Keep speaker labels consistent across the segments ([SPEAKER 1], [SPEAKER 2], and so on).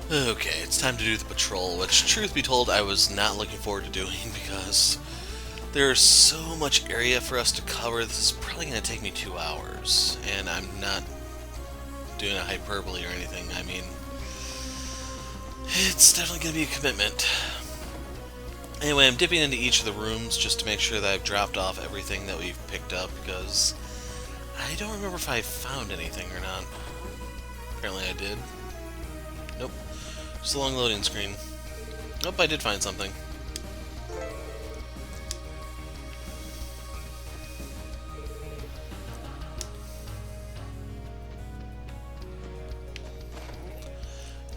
[SPEAKER 1] Okay, it's time to do the patrol, which, truth be told, I was not looking forward to doing because there's so much area for us to cover. This is probably going to take me 2 hours, and I'm not doing a hyperbole or anything. I mean, it's definitely going to be a commitment. Anyway, I'm dipping into each of the rooms just to make sure that I've dropped off everything that we've picked up, because I don't remember if I found anything or not. Apparently I did. Nope. Just a long loading screen. Nope, I did find something.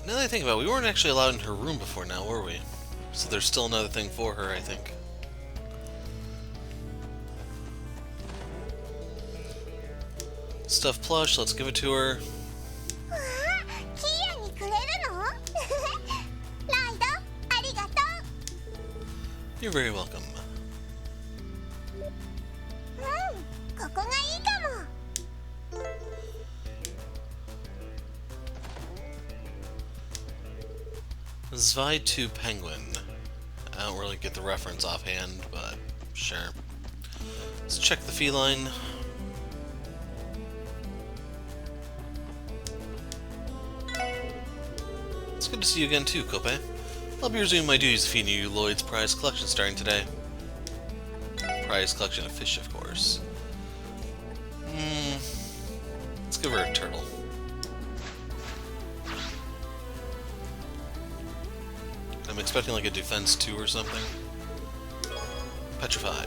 [SPEAKER 1] Now that I think about it, we weren't actually allowed in her room before now, were we? So there's still another thing for her, I think. Stuffed plush, let's give it to her. You're very welcome. Zwei 2 Penguin. I don't really get the reference offhand, but sure. Let's check the feline. It's good to see you again too, Kope. I'll be resuming my duties of feeding you Lloyd's prize collection starting today. Prize collection of fish, of course. Let's give her a turtle. I'm expecting like a defense 2 or something. Petrify.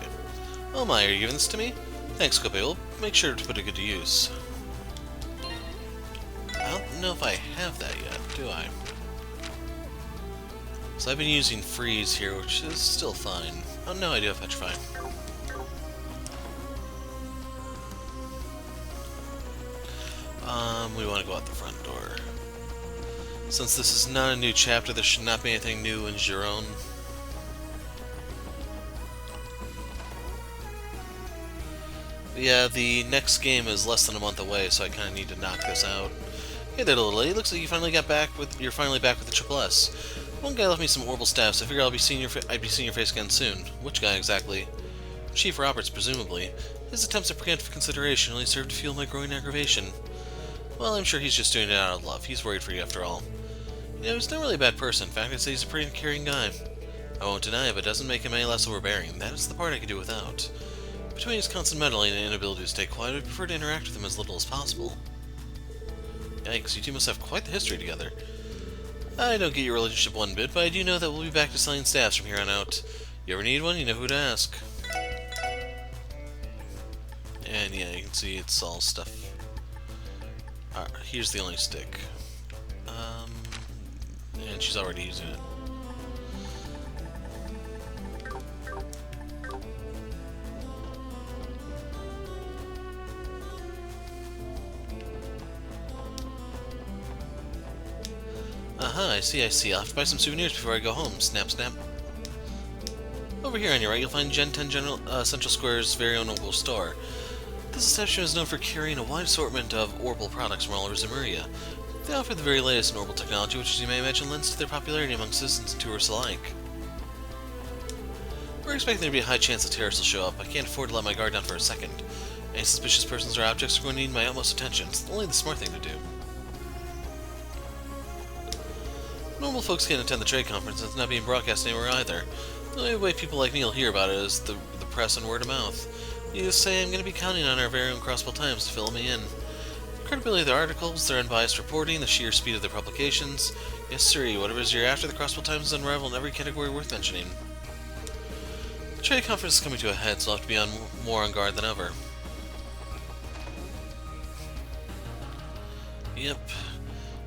[SPEAKER 1] Oh my, are you giving this to me? Thanks, Kope. We'll make sure to put it good to use. I don't know if I have that yet, do I? So I've been using freeze here, which is still fine. Oh no, I do have petrify. We want to go out the front door. Since this is not a new chapter, there should not be anything new in Giron. But yeah, the next game is less than a month away, so I kind of need to knock this out. Hey there, little lady. Looks like you finally got back with. You're finally back with the Triple S. One guy left me some orbital staff, so I figured I'd be seeing your face again soon. Which guy exactly? Chief Roberts, presumably. His attempts at preemptive consideration only served to fuel my growing aggravation. Well, I'm sure he's just doing it out of love. He's worried for you after all. You know, he's not really a bad person. In fact, I'd say he's a pretty caring guy. I won't deny it, but it doesn't make him any less overbearing. That is the part I could do without. Between his constant meddling and inability to stay quiet, I'd prefer to interact with him as little as possible. Yikes, you two must have quite the history together. I don't get your relationship one bit, but I do know that we'll be back to selling staffs from here on out. You ever need one, you know who to ask. And yeah, you can see it's all stuff. Here's the only stick. And she's already using it. Aha, I see. I'll have to buy some souvenirs before I go home. Snap, snap. Over here on your right, you'll find Gen 10 Central Square's very own Orbital store. This establishment is known for carrying a wide assortment of Orbital products from all over Zemuria. They offer the very latest in Orbital technology, which, as you may imagine, lends to their popularity among citizens and tourists alike. We're expecting there to be a high chance that terrorists will show up. I can't afford to let my guard down for a second. Any suspicious persons or objects are going to need my utmost attention. It's only the smart thing to do. Normal folks can't attend the trade conference, and it's not being broadcast anywhere either. The only way people like me will hear about it is the press and word of mouth. Needless to say, I'm going to be counting on our very own Crossbell Times to fill me in. The credibility of their articles, their unbiased reporting, the sheer speed of their publications. Yes, sir, whatever it is you're after, the Crossbell Times is unrivaled in every category worth mentioning. The trade conference is coming to a head, so I'll have to be more on guard than ever. Yep.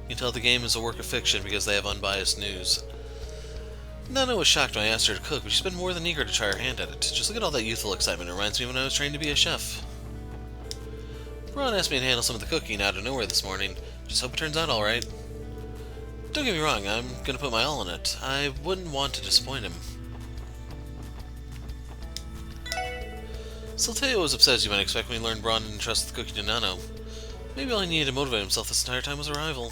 [SPEAKER 1] You can tell the game is a work of fiction because they have unbiased news. Nana was shocked when I asked her to cook, but she's been more than eager to try her hand at it. Just look at all that youthful excitement. It reminds me of when I was trained to be a chef. Ron asked me to handle some of the cooking out of nowhere this morning. Just hope it turns out alright. Don't get me wrong, I'm gonna put my all in it. I wouldn't want to disappoint him. Silteo was upset as you might expect when he learned Braun didn't trust the cooking to Nano. Maybe all he needed to motivate himself this entire time was a rival.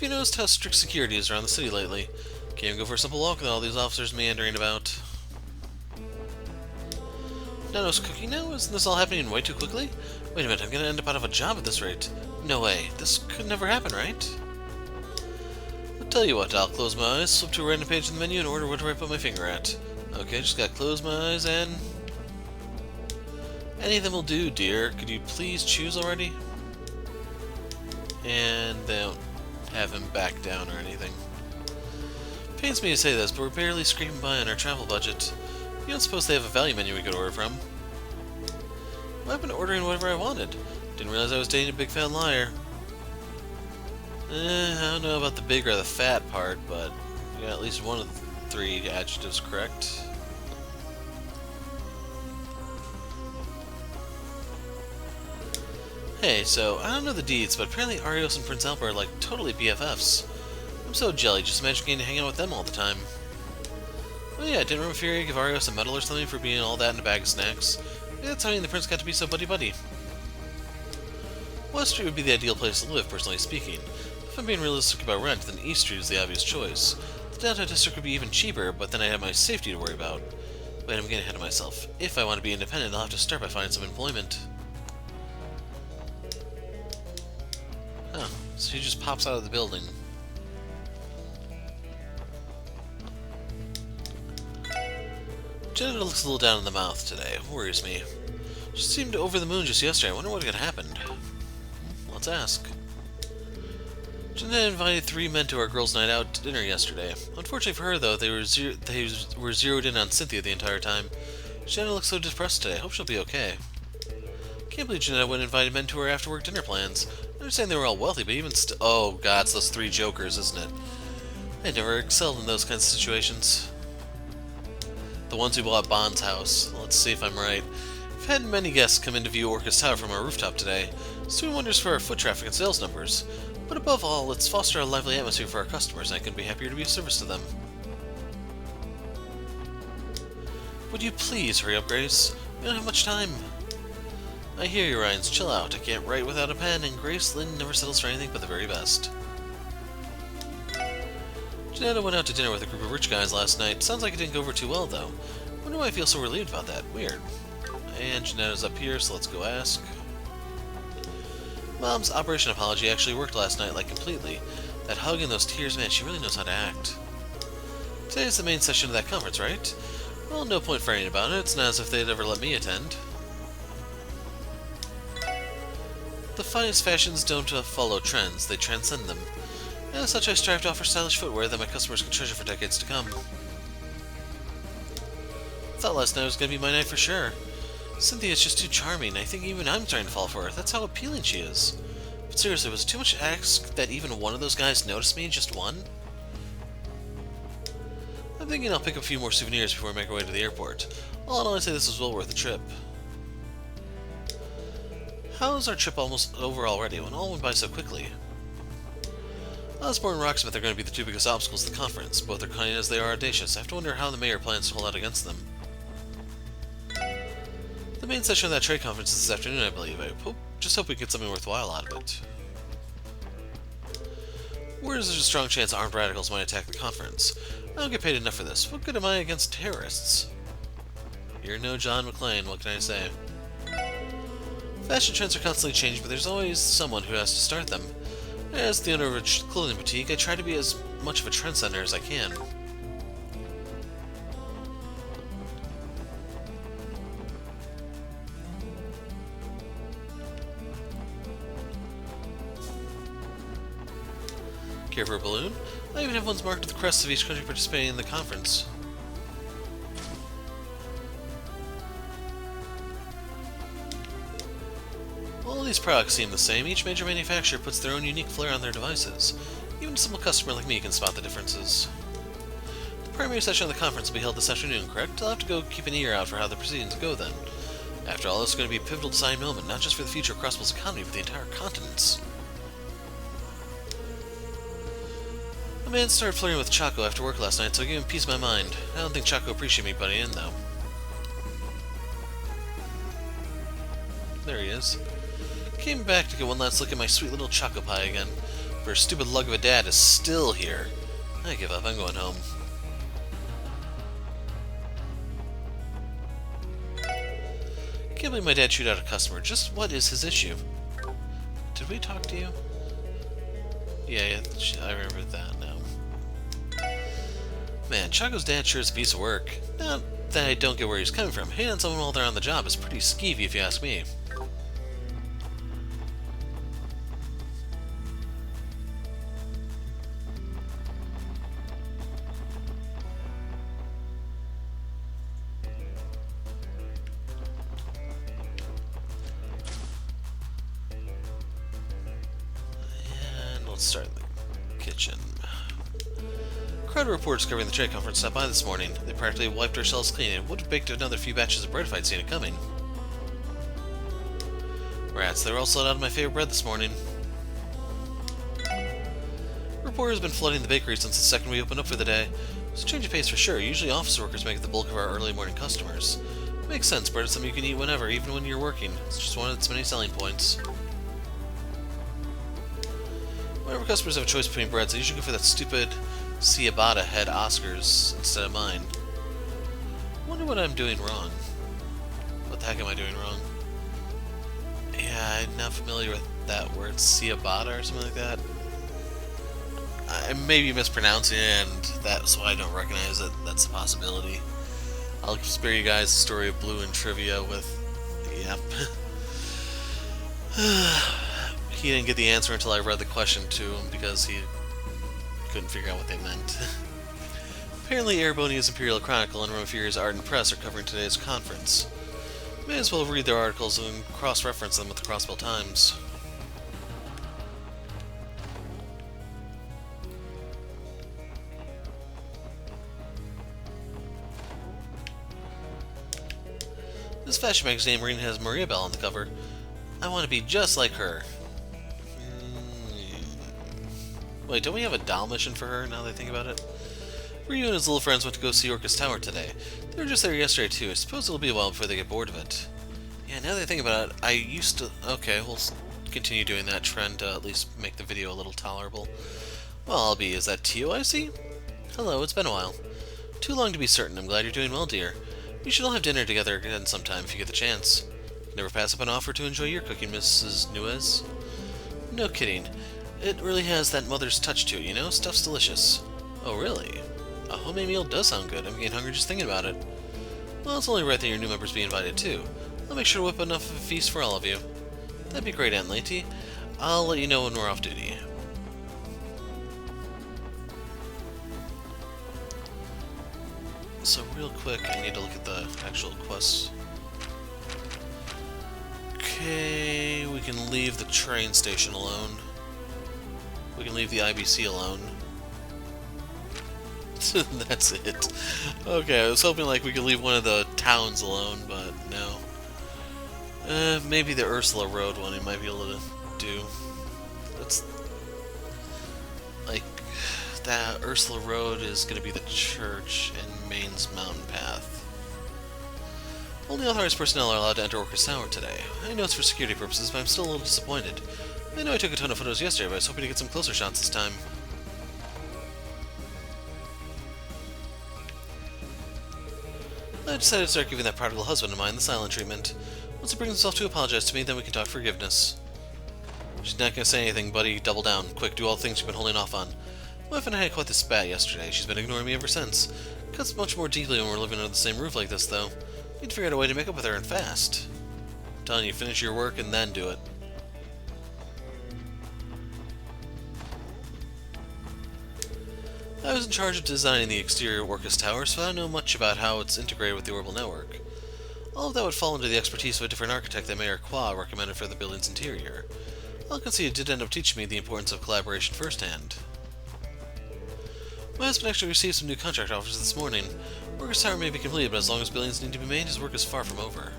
[SPEAKER 1] you noticed how strict security is around the city lately? Can't even go for a simple walk with all these officers meandering about. Nano's cooking now? Isn't this all happening way too quickly? Wait a minute, I'm gonna end up out of a job at this rate. No way. This could never happen, right? I'll tell you what, I'll close my eyes, flip to a random page in the menu, and order whatever I put my finger at. Okay, just gotta close my eyes and... Any of them will do, dear. Could you please choose already? And they don't have him back down or anything. Pains me to say this, but we're barely scraping by on our travel budget. You don't suppose they have a value menu we could order from? Well, I've been ordering whatever I wanted. Didn't realize I was dating a big fat liar. I don't know about the big or the fat part, but you got at least one of the 3 adjectives correct. Hey, so, I don't know the deeds, but apparently Arios and Prince Alba are like totally BFFs. I'm so jelly, just imagine getting to hang out with them all the time. Oh yeah, didn't Fury give Arios a medal or something for being all that in a bag of snacks? Maybe that's how he and the prince got to be so buddy-buddy. West Street would be the ideal place to live, personally speaking. If I'm being realistic about rent, then East Street is the obvious choice. The downtown district would be even cheaper, but then I'd have my safety to worry about. Wait, I'm getting ahead of myself. If I want to be independent, I'll have to start by finding some employment. Huh, so he just pops out of the building. Jenna looks a little down in the mouth today. Worries me. She seemed over the moon just yesterday. I wonder what had happened. Let's ask. Jenna invited 3 men to our girls' night out to dinner yesterday. Unfortunately for her, though, they were zeroed in on Cynthia the entire time. Jenna looks so depressed today. Hope she'll be okay. Can't believe Jenna wouldn't invite men to her after-work dinner plans. I understand they were all wealthy, but even oh god, it's those 3 jokers, isn't it? I never excelled in those kinds of situations. The ones who bought Bond's house. Let's see if I'm right. We've had many guests come in to view Orca's Tower from our rooftop today. It's doing wonders for our foot traffic and sales numbers. But above all, let's foster a lively atmosphere for our customers, and I couldn't be happier to be of service to them. Would you please hurry up, Grace? We don't have much time. I hear you, Ryans. Chill out. I can't write without a pen, and Grace Lynn never settles for anything but the very best. Janetta went out to dinner with a group of rich guys last night. Sounds like it didn't go over too well, though. Wonder why I feel so relieved about that. Weird. And Janetta's up here, so let's go ask. Mom's Operation Apology actually worked last night, like, completely. That hug and those tears, man, she really knows how to act. Today's the main session of that conference, right? Well, no point fretting about it. It's not as if they'd ever let me attend. The finest fashions don't follow trends, they transcend them. As such, I strive to offer stylish footwear that my customers can treasure for decades to come. Thought last night was going to be my night for sure. Cynthia's just too charming. I think even I'm starting to fall for her. That's how appealing she is. But seriously, was it too much to ask that even one of those guys noticed me? Just one? I'm thinking I'll pick up a few more souvenirs before I make our way to the airport. All in all, I'd say this was well worth the trip. How is our trip almost over already when all went by so quickly? Osborne and Rocksmith are going to be the 2 biggest obstacles to the conference. Both are cunning as they are audacious. I have to wonder how the mayor plans to hold out against them. The main session of that trade conference is this afternoon, I believe. Just hope we get something worthwhile out of it. Where is there a strong chance armed radicals might attack the conference? I don't get paid enough for this. What good am I against terrorists? You're no John McClane, what can I say? Fashion trends are constantly changing, but there's always someone who has to start them. As the owner of a clothing boutique, I try to be as much of a trendsetter as I can. Care for a balloon? I even have ones marked with the crests of each country participating in the conference. All these products seem the same. Each major manufacturer puts their own unique flair on their devices. Even a simple customer like me can spot the differences. The primary session of the conference will be held this afternoon, correct? I'll have to go keep an ear out for how the proceedings go then. After all, this is going to be a pivotal deciding moment, not just for the future of Crossbell's economy, but the entire continent's. A man started flirting with Chaco after work last night, so I gave him peace of my mind. I don't think Chaco appreciated me butting in, though. There he is. Came back to get one last look at my sweet little Choco Pie again. Her stupid lug of a dad is still here. I give up. I'm going home. Can't believe my dad chewed out a customer. Just what is his issue? Did we talk to you? Yeah, I remember that now. Man, Chaco's dad sure is a piece of work. Not that I don't get where he's coming from. Hating on someone while they're on the job is pretty skeevy if you ask me. Let's start in the kitchen. Crowd reporters covering the trade conference stopped by this morning. They practically wiped our shelves clean and would have baked another few batches of bread if I'd seen it coming. Rats, they were all sold out of my favorite bread this morning. Reporters have been flooding the bakery since the second we opened up for the day. It's a change of pace for sure. Usually office workers make the bulk of our early morning customers. Makes sense, bread is something you can eat whenever, even when you're working. It's just one of its many selling points. Whenever customers have a choice between breads, they usually go for that stupid ciabatta head Oscars instead of mine. I wonder what I'm doing wrong. What the heck am I doing wrong? Yeah, I'm not familiar with that word, ciabatta or something like that. I may be mispronouncing it, and that's why I don't recognize it. That's a possibility. I'll spare you guys the story of Blue and trivia with... Yep. He didn't get the answer until I read the question to him because he couldn't figure out what they meant. Apparently, Erebonia's Imperial Chronicle and Rome Furia's Art and Press are covering today's conference. May as well read their articles and cross-reference them with the Crossbell Times. This fashion magazine Marine has Maria Bell on the cover. I want to be just like her. Wait, don't we have a doll mission for her, now that I think about it? Ryu and his little friends went to go see Orcus Tower today. They were just there yesterday, too. I suppose it'll be a while before they get bored of it. Yeah, now that I think about it, I used to... Okay, we'll continue doing that trend to at least make the video a little tolerable. Well, I'll be... Is that Tio I see? Hello, it's been a while. Too long to be certain. I'm glad you're doing well, dear. We should all have dinner together again sometime if you get the chance. Never pass up an offer to enjoy your cooking, Mrs. Nuez. No kidding. It really has that mother's touch to it, you know? Stuff's delicious. Oh, really? A homemade meal does sound good. I'm getting hungry just thinking about it. Well, it's only right that your new members be invited, too. I'll make sure to whip enough of a feast for all of you. That'd be great, Aunt Lady. I'll let you know when we're off duty. So, real quick, I need to look at the actual quests. Okay, we can leave the train station alone. We can leave the IBC alone. That's it. Okay, I was hoping like we could leave one of the towns alone, but no. Maybe the Ursula Road one we might be able to do. That's like that Ursula Road is going to be the church and Maine's mountain path. Only authorized personnel are allowed to enter Orcus Tower today. I know it's for security purposes, but I'm still a little disappointed. I know I took a ton of photos yesterday, but I was hoping to get some closer shots this time. I decided to start giving that prodigal husband of mine the silent treatment. Once he brings himself to apologize to me, then we can talk forgiveness. She's not gonna say anything, buddy. Double down. Quick, do all the things you've been holding off on. My wife and I had quite the spat yesterday. She's been ignoring me ever since. Cuts much more deeply when we're living under the same roof like this, though. Need to figure out a way to make up with her and fast. I'm telling you, finish your work and then do it. I was in charge of designing the exterior of Orcus Tower, so I don't know much about how it's integrated with the orbital network. All of that would fall under the expertise of a different architect that Mayor Qua recommended for the building's interior. I'll concede it did end up teaching me the importance of collaboration firsthand. My husband actually received some new contract offers this morning. Orcus Tower may be completed, but as long as buildings need to be made, his work is far from over.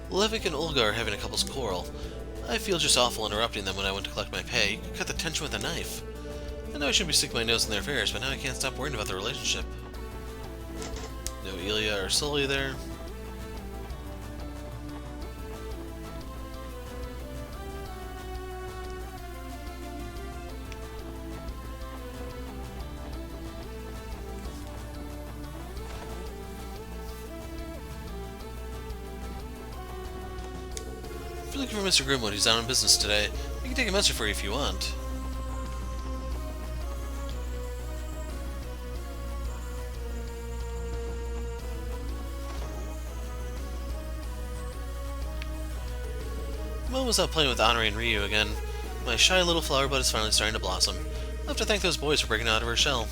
[SPEAKER 1] Levik and Olga are having a couple's quarrel. I feel just awful interrupting them when I went to collect my pay. You could cut the tension with a knife. I know I shouldn't be sticking my nose in their affairs, but now I can't stop worrying about the relationship. No Ilya or Sully there. you're looking for Mr. Grimwood, he's out on business today. I can take a message for you if you want. Mo was out playing with Honore and Ryu again. My shy little flower bud is finally starting to blossom. I'll have to thank those boys for breaking out of her shell.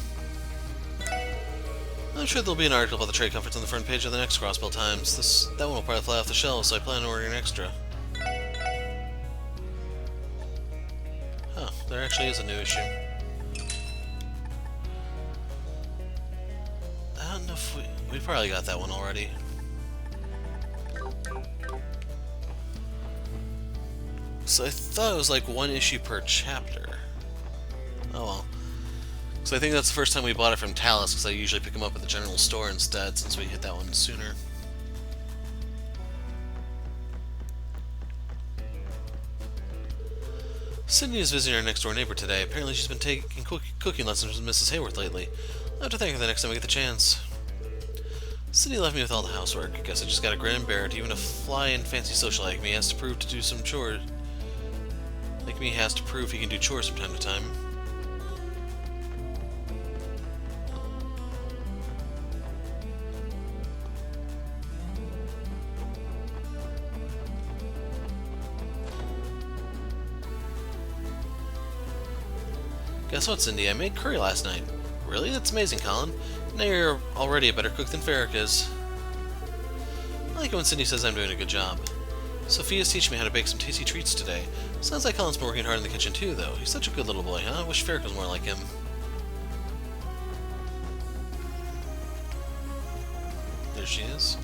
[SPEAKER 1] I'm sure there'll be an article about the trade conference on the front page of the next Crossbell Times. That one will probably fly off the shelves, so I plan on ordering an extra. Huh, there actually is a new issue. I don't know if we probably got that one already. So I thought it was like one issue per chapter. Oh well. So I think that's the first time we bought it from Talus, because I usually pick them up at the general store instead, since we hit that one sooner. Sydney is visiting our next door neighbor today. Apparently she's been taking cooking lessons with Mrs. Hayworth lately. I'll have to thank her the next time we get the chance. Sydney left me with all the housework. Guess I just gotta grin and bear it. Even a fly and fancy social like me has to prove to do some chores. Like me has to prove he can do chores from time to time. Guess what, Cindy? I made curry last night. Really? That's amazing, Colin. Now you're already a better cook than Ferric is. I like it when Cindy says I'm doing a good job. Sophia's teaching me how to bake some tasty treats today. Sounds like Colin's been working hard in the kitchen too, though. He's such a good little boy, huh? I wish Ferric was more like him. There she is.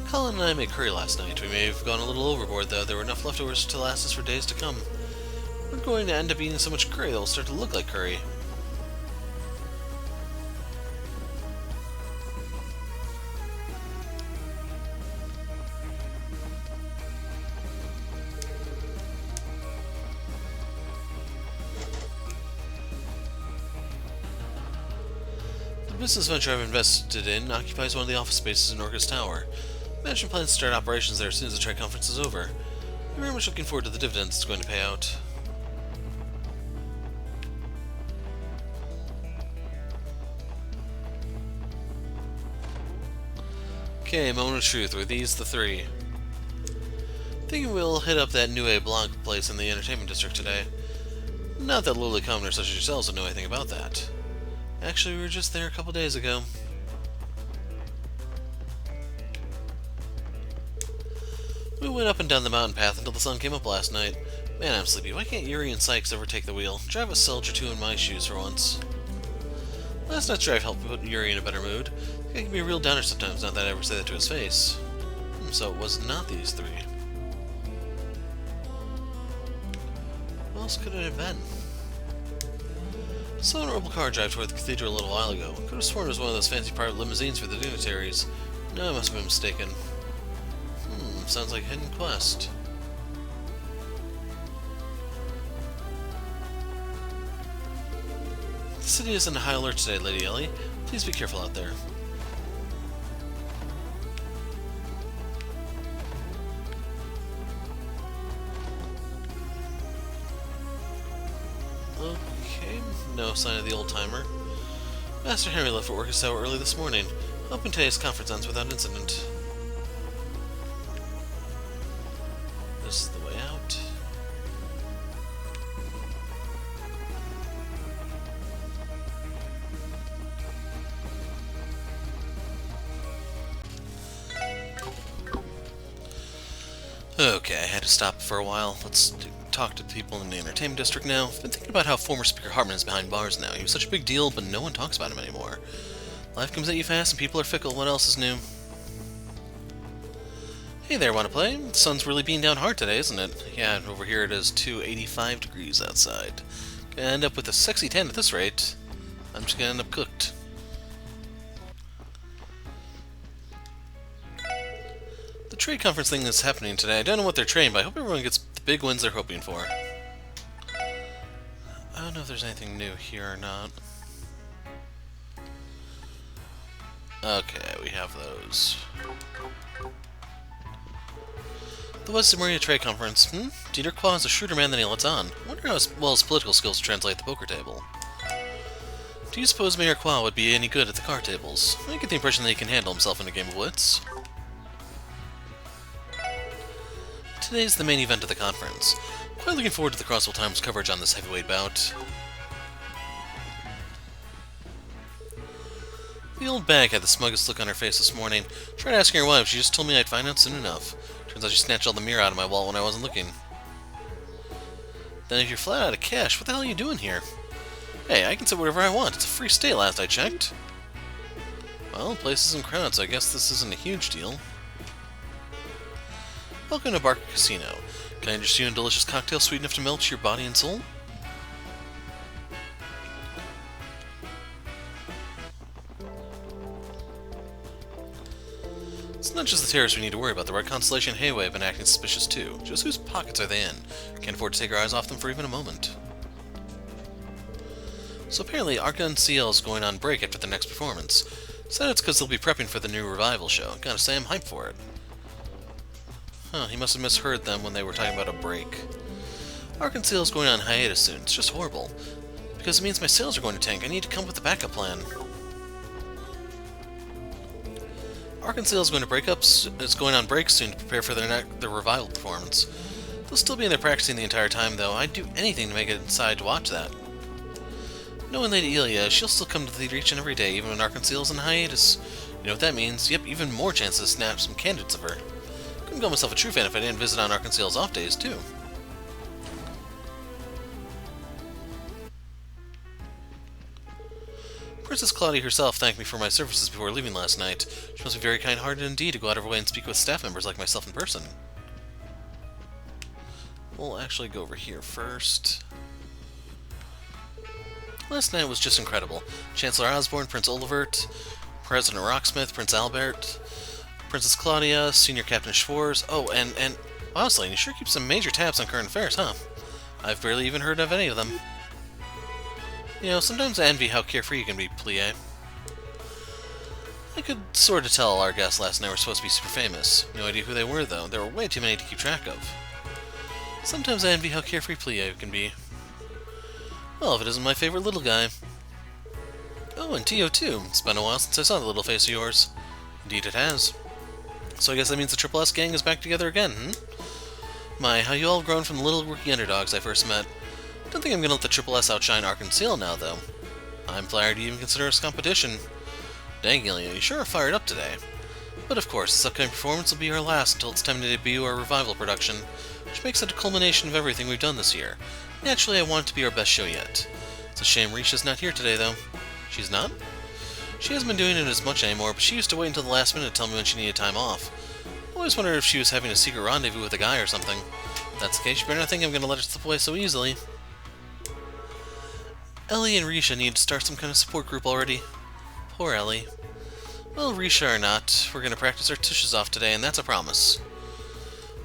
[SPEAKER 1] Colin and I made curry last night. We may have gone a little overboard, though. There were enough leftovers to last us for days to come. We're going to end up eating so much curry that will start to look like curry. The business venture I've invested in occupies one of the office spaces in Orca's Tower. Management plans to start operations there as soon as the trade conference is over. I'm very much looking forward to the dividends it's going to pay out. Okay, moment of truth. Were these the three? Thinking we'll hit up that New A blog place in the entertainment district today. Not that lowly commoners such as yourselves would know anything about that. Actually, we were just there a couple days ago. We went up and down the mountain path until the sun came up last night. Man, I'm sleepy. Why can't Yuri and Sykes ever take the wheel? Drive a Selge or two in my shoes for once. Last night's drive helped put Yuri in a better mood. I can be a real downer sometimes, not that I ever say that to his face. So it was not these three. What else could it have been? Saw an orbital car drive toward the cathedral a little while ago. Could have sworn it was one of those fancy private limousines for the dignitaries. No, I must have been mistaken. Sounds like a hidden quest. The city is in high alert today, Lady Ellie. Please be careful out there. Okay, no sign of the old-timer. Master Henry left for Orca's Tower early this morning, hoping today's conference ends without incident. This is the way out. Okay, I had to stop for a while. Let's talk to people in the entertainment district now. I've been thinking about how former Speaker Hartman is behind bars now. He was such a big deal, but no one talks about him anymore. Life comes at you fast and people are fickle. What else is new? Hey there, wanna play? The sun's really beating down hard today, isn't it? Yeah, over here it is 285 degrees outside. Gonna end up with a sexy tan at this rate. I'm just gonna end up cooked. The trade conference thing is happening today. I don't know what they're trading, but I hope everyone gets the big wins they're hoping for. I don't know if there's anything new here or not. Okay, we have those. The West Maria Trade Conference. Dieter Qua is a shrewder man than he lets on. I wonder how well his political skills translate the poker table. Do you suppose Mayor Qua would be any good at the card tables? I get the impression that he can handle himself in a game of wits. Today's the main event of the conference. Quite looking forward to the Crossbell Times coverage on this heavyweight bout. The old bag had the smuggest look on her face this morning. Tried asking her why, but she just told me I'd find out soon enough. Turns out she snatched all the mirror out of my wallet when I wasn't looking. Then if you're flat out of cash, what the hell are you doing here? Hey, I can say whatever I want. It's a free stay last I checked. Well, the place isn't crowded, so I guess this isn't a huge deal. Welcome to Barker Casino. Can I interest you in a delicious cocktail sweet enough to melt your body and soul? It's not just the terrorists we need to worry about. The Red Constellation and Hayway have been acting suspicious too. Just whose pockets are they in? Can't afford to take our eyes off them for even a moment. So apparently Arca and CL is going on break after the next performance. Said it's because they'll be prepping for the new revival show. Gotta say I'm hyped for it. Huh, he must have misheard them when they were talking about a break. Arca and CL is going on hiatus soon. It's just horrible. Because it means my sales are going to tank. I need to come up with a backup plan. Arkansas is going on break soon to prepare for their revival performance. They'll still be in there practicing the entire time, though. I'd do anything to make it inside to watch that. Knowing Lady Ilya, she'll still come to the theater each and every day, even when Arkansas is in hiatus. You know what that means? Yep, even more chances to snap some candidates of her. Couldn't call myself a true fan if I didn't visit on Arkansas's off days, too. Princess Claudia herself thanked me for my services before leaving last night. She must be very kind-hearted indeed to go out of her way and speak with staff members like myself in person. We'll actually go over here first. Last night was just incredible. Chancellor Osborne, Prince Olivert, President Rocksmith, Prince Albert, Princess Claudia, Senior Captain Schwarz. Oh, and honestly, you sure keep some major tabs on current affairs, huh? I've barely even heard of any of them. You know, sometimes I envy how carefree you can be, Plie. I could sort of tell our guests last night were supposed to be super famous. No idea who they were, though. There were way too many to keep track of. Sometimes I envy how carefree Plie can be. Well, if it isn't my favorite little guy. Oh, and Tio too. It's been a while since I saw the little face of yours. Indeed it has. So I guess that means the Triple S gang is back together again, My, how you all have grown from the little rookie underdogs I first met. Don't think I'm gonna let the Triple S outshine Arkansas now, though. I'm flattered to even consider us competition. Dang, Ilya, you sure are fired up today. But of course, this upcoming performance will be our last until it's time to debut our revival production, which makes it a culmination of everything we've done this year. Naturally, I want it to be our best show yet. It's a shame Risha's not here today, though. She's not? She hasn't been doing it as much anymore, but she used to wait until the last minute to tell me when she needed time off. I always wondered if she was having a secret rendezvous with a guy or something. If that's the case, you better not think I'm gonna let her slip away so easily. Ellie and Risha need to start some kind of support group already. Poor Ellie. Well, Risha or not, we're gonna practice our tushes off today, and that's a promise.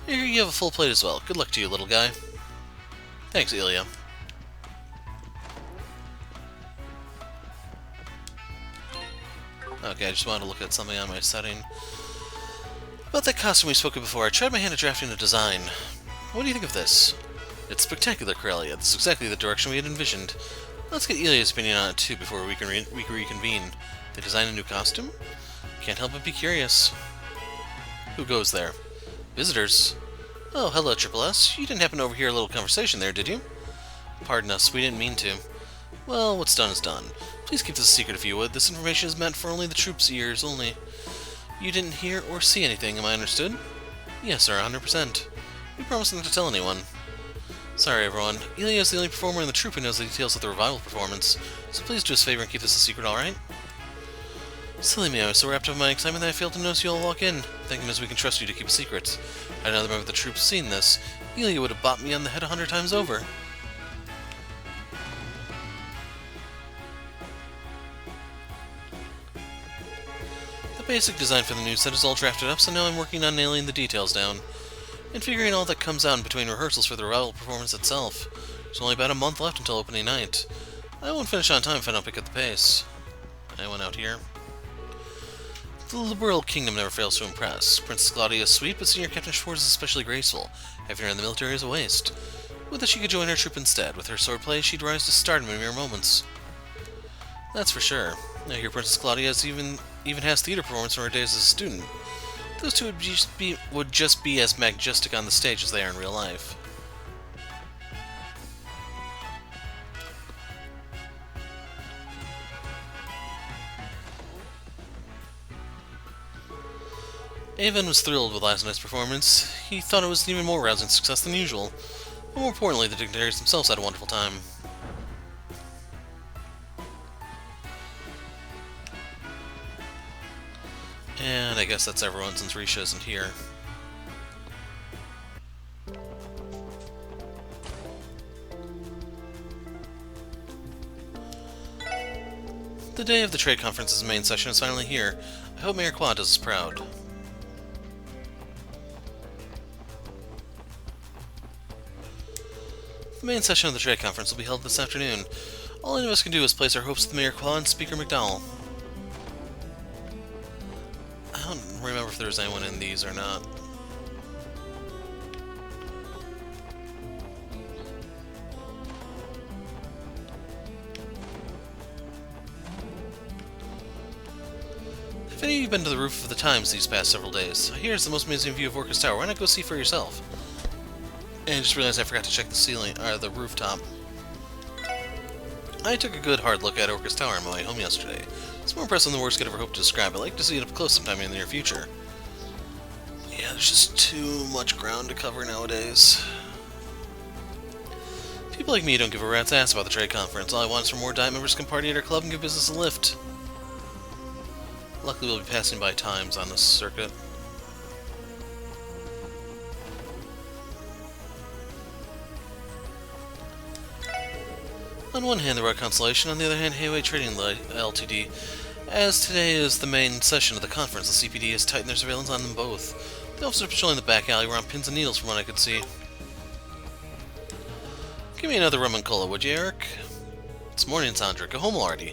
[SPEAKER 1] Here, you have a full plate as well. Good luck to you, little guy. Thanks, Ilya. Okay, I just wanted to look at something on my setting. About that costume we spoke of before, I tried my hand at drafting a design. What do you think of this? It's spectacular, Corellia. This is exactly the direction we had envisioned. Let's get Ilya's opinion on it too before we can reconvene. They design a new costume? Can't help but be curious. Who goes there? Visitors? Oh, hello, Triple S. You didn't happen to overhear a little conversation there, did you? Pardon us, we didn't mean to. Well, what's done is done. Please keep this a secret if you would. This information is meant for only the troops' ears only. You didn't hear or see anything, am I understood? Yes, sir, 100%. We promise not to tell anyone. Sorry, everyone. Ilya is the only performer in the troupe who knows the details of the revival performance, so please do us a favor and keep this a secret, alright? Silly me, I was so wrapped up in my excitement that I failed to notice you all walk in, thinking as we can trust you to keep a secret. Had another member of the troupe seen this, Ilya would have bopped me on the head 100 times over. The basic design for the new set is all drafted up, so now I'm working on nailing the details down, and figuring all that comes out in between rehearsals for the revival performance itself. There's only about a month left until opening night. I won't finish on time if I don't pick up the pace. I went out here. The liberal kingdom never fails to impress. Princess Claudia is sweet, but Senior Captain Schwartz is especially graceful. Having her in the military is a waste. Would that she could join our troop instead. With her swordplay, she'd rise to stardom in mere moments. That's for sure. I hear Princess Claudia even has theater performance from her days as a student. Those two would just be as majestic on the stage as they are in real life. Avon was thrilled with last night's performance. He thought it was an even more rousing success than usual. But more importantly, the dignitaries themselves had a wonderful time. And I guess that's everyone since Risha isn't here. The day of the trade conference's main session is finally here. I hope Mayor Quad does us proud. The main session of the trade conference will be held this afternoon. All any of us can do is place our hopes with Mayor Quad and Speaker McDowell. I don't remember if there's anyone in these or not. Have any of you been to the roof of the Times these past several days? I hear it's the most amazing view of Orcus Tower. Why not go see for yourself? And I just realized I forgot to check the ceiling, or the rooftop. I took a good hard look at Orcus Tower on my way home yesterday. It's more impressive than the words could ever hope to describe. I'd like to see it up close sometime in the near future. Yeah, there's just too much ground to cover nowadays. People like me don't give a rat's ass about the trade conference. All I want is for more Diet members to come party at our club and give business a lift. Luckily we'll be passing by Times on this circuit. On one hand, the Royal Constellation, on the other hand, Hayway Trading Ltd. As today is the main session of the conference, the CPD has tightened their surveillance on them both. The officers patrolling the back alley were on pins and needles from what I could see. Give me another rum and cola, would you, Eric? It's morning, Sandra. Go home already.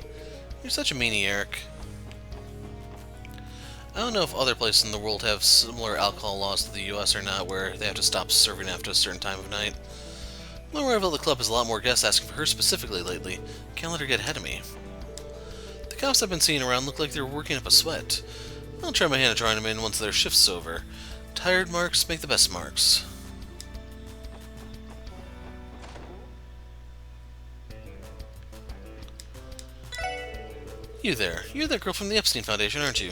[SPEAKER 1] You're such a meanie, Eric. I don't know if other places in the world have similar alcohol laws to the US or not, where they have to stop serving after a certain time of night. Moreover, the club has a lot more guests asking for her specifically lately. Can't let her get ahead of me. The cops I've been seeing around look like they're working up a sweat. I'll try my hand at drawing them in once their shift's over. Tired marks make the best marks. You there. You're that girl from the Epstein Foundation, aren't you?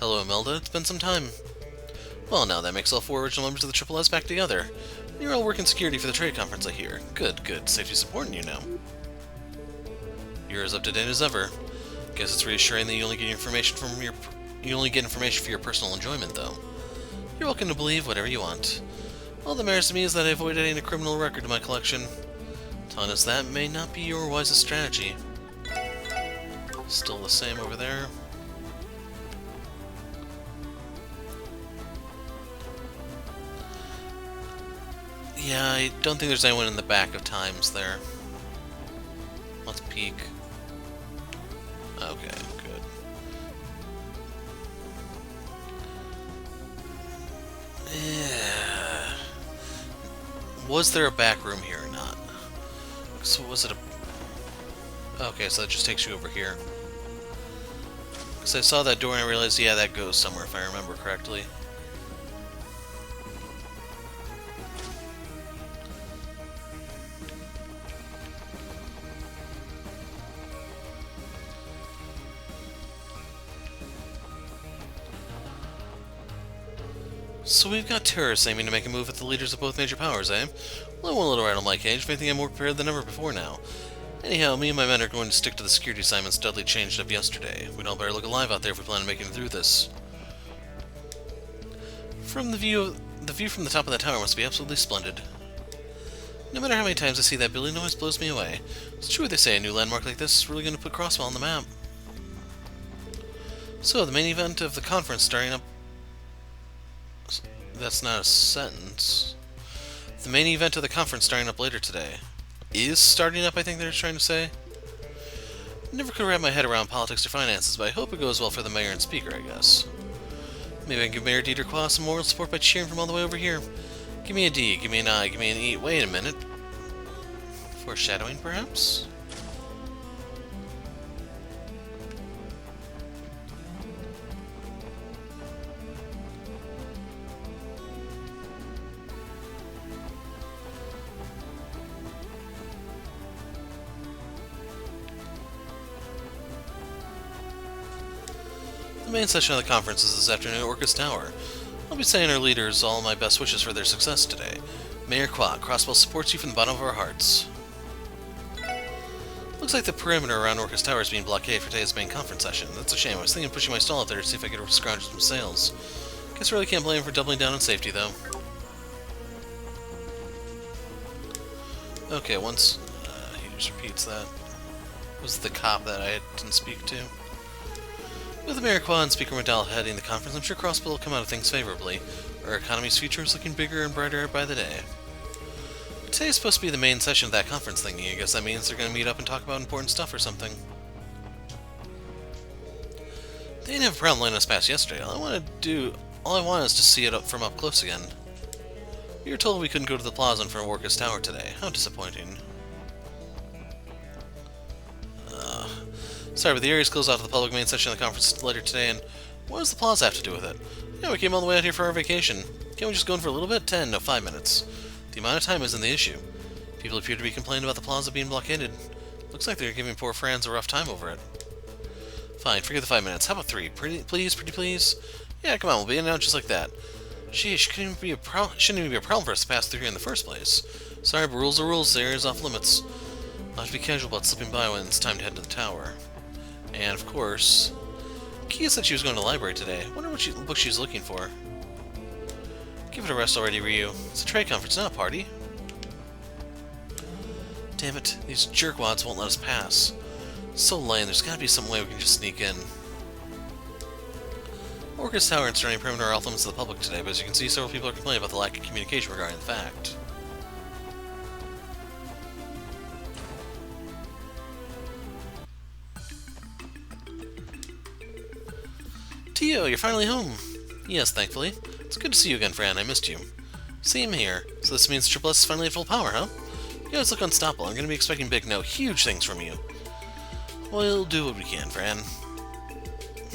[SPEAKER 1] Hello, Imelda. It's been some time. Well, now that makes all 4 original members of the Triple S back together. You're all working security for the trade conference, I hear. Good, good. Safety's important, you know. You're as up to date as ever. Guess it's reassuring that you only get information for your personal enjoyment, though. You're welcome to believe whatever you want. All that matters to me is that I avoid adding a criminal record to my collection. Telling us that may not be your wisest strategy. Still the same over there. Yeah, I don't think there's anyone in the back of Times there. Let's peek. Okay, good. Yeah. Was there a back room here or not? So was it a... Okay, so that just takes you over here. Because I saw that door and I realized, yeah, that goes somewhere if I remember correctly. So we've got terrorists aiming to make a move at the leaders of both major powers, eh? Well, I won't let it rattle my cage, but I think I'm more prepared than ever before now. Anyhow, me and my men are going to stick to the security assignments Dudley changed up yesterday. We'd all better look alive out there if we plan on making it through this. From the view from the top of that tower must be absolutely splendid. No matter how many times I see that building, it always blows me away. It's true what they say, a new landmark like this is really going to put Crossbell on the map. So, the main event of the conference starting up... That's not a sentence. The main event of the conference starting up later today. Is starting up, I think they're trying to say. Never could wrap my head around politics or finances, but I hope it goes well for the mayor and speaker, I guess. Maybe I can give Mayor Dieter Quah some moral support by cheering from all the way over here. Give me a D, give me an I, give me an E. Wait a minute. Foreshadowing, perhaps? The main session of the conference is this afternoon at Orcus Tower. I'll be sending our leaders all my best wishes for their success today. Mayor Quah, Crossbell supports you from the bottom of our hearts. Looks like the perimeter around Orcus Tower is being blockaded for today's main conference session. That's a shame. I was thinking of pushing my stall up there to see if I could scrounge some sales. Guess I really can't blame him for doubling down on safety, though. Okay, once... he just repeats that. It was the cop that I didn't speak to. With Mayor Quah and Speaker Medall heading the conference, I'm sure Crossbell will come out of things favorably. Our economy's future is looking bigger and brighter by the day. Today's supposed to be the main session of that conference thingy. I guess that means they're going to meet up and talk about important stuff or something. They didn't have a problem letting us pass yesterday. All I want is to see it from up close again. We were told we couldn't go to the plaza in front of Orcus Tower today. How disappointing. Sorry, but the area is closed off to the public main session of the conference later today, and what does the plaza have to do with it? Yeah, we came all the way out here for our vacation. Can't we just go in for a little bit? 10, no, 5 minutes. The amount of time isn't the issue. People appear to be complaining about the plaza being blockaded. Looks like they're giving poor Franz a rough time over it. Fine, forget the 5 minutes. How about 3? Pretty please? Yeah, come on, we'll be in and out just like that. Sheesh, shouldn't even be a problem for us to pass through here in the first place. Sorry, but rules are rules. The area's off limits. I'll have to be casual about slipping by when it's time to head to the tower. And, of course, Kia said she was going to the library today. Wonder what book she's looking for. Give it a rest already, Ryu. It's a trade conference, not a party. Damn it, these jerkwads won't let us pass. It's so lame, there's gotta be some way we can just sneak in. Orcus Tower and surrounding perimeter are off limits to the public today, but as you can see, several people are complaining about the lack of communication regarding the fact. Tio, you're finally home! Yes, thankfully. It's good to see you again, Fran. I missed you. Same here. So this means Triple S is finally at full power, huh? You guys look unstoppable. I'm going to be expecting big, no, huge things from you. We'll do what we can, Fran.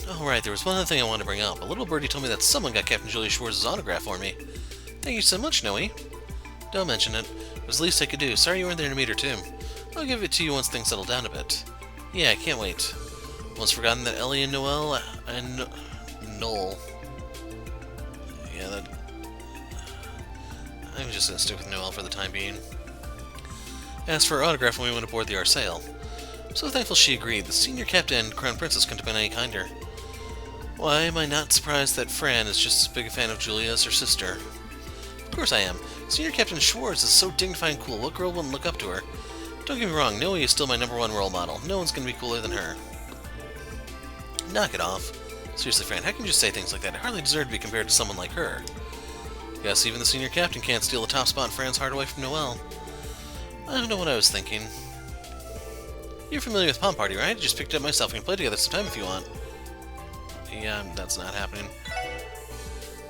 [SPEAKER 1] Oh, right, there was one other thing I wanted to bring up. A little birdie told me that someone got Captain Julia Schwartz's autograph for me. Thank you so much, Noe. Don't mention it. It was the least I could do. Sorry you weren't there to meet her, too. I'll give it to you once things settle down a bit. Yeah, I can't wait. Almost forgotten that Ellie and Noel and Noel. Yeah, that... I'm just gonna stick with Noel for the time being. Asked for her autograph when we went aboard the Arsail. I'm so thankful she agreed. The senior captain and crown princess couldn't have been any kinder. Why am I not surprised that Fran is just as big a fan of Julia as her sister? Of course I am. Senior Captain Schwartz is so dignified and cool. What girl wouldn't look up to her? Don't get me wrong, Noe is still my #1 role model. No one's gonna be cooler than her. Knock it off. Seriously, Fran, how can you just say things like that? I hardly deserve to be compared to someone like her. Guess even the senior captain can't steal the top spot in Fran's heart away from Noelle. I don't know what I was thinking. You're familiar with Pom Party, right? I just picked it up myself. We can play together sometime if you want. Yeah, that's not happening.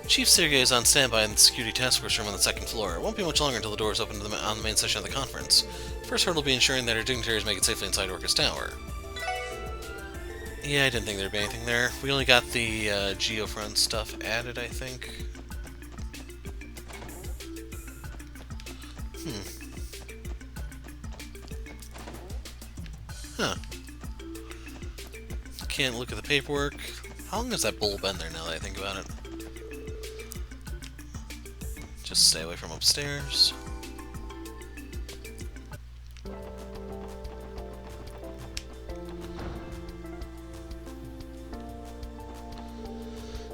[SPEAKER 1] Chief Sergei is on standby in the security task force room on the 2nd floor. It won't be much longer until the doors open to on the main session of the conference. First hurdle will be ensuring that our dignitaries make it safely inside Orcus Tower. Yeah, I didn't think there'd be anything there. We only got the Geofront stuff added, I think. Huh. Can't look at the paperwork. How long has that bowl been there now that I think about it? Just stay away from upstairs.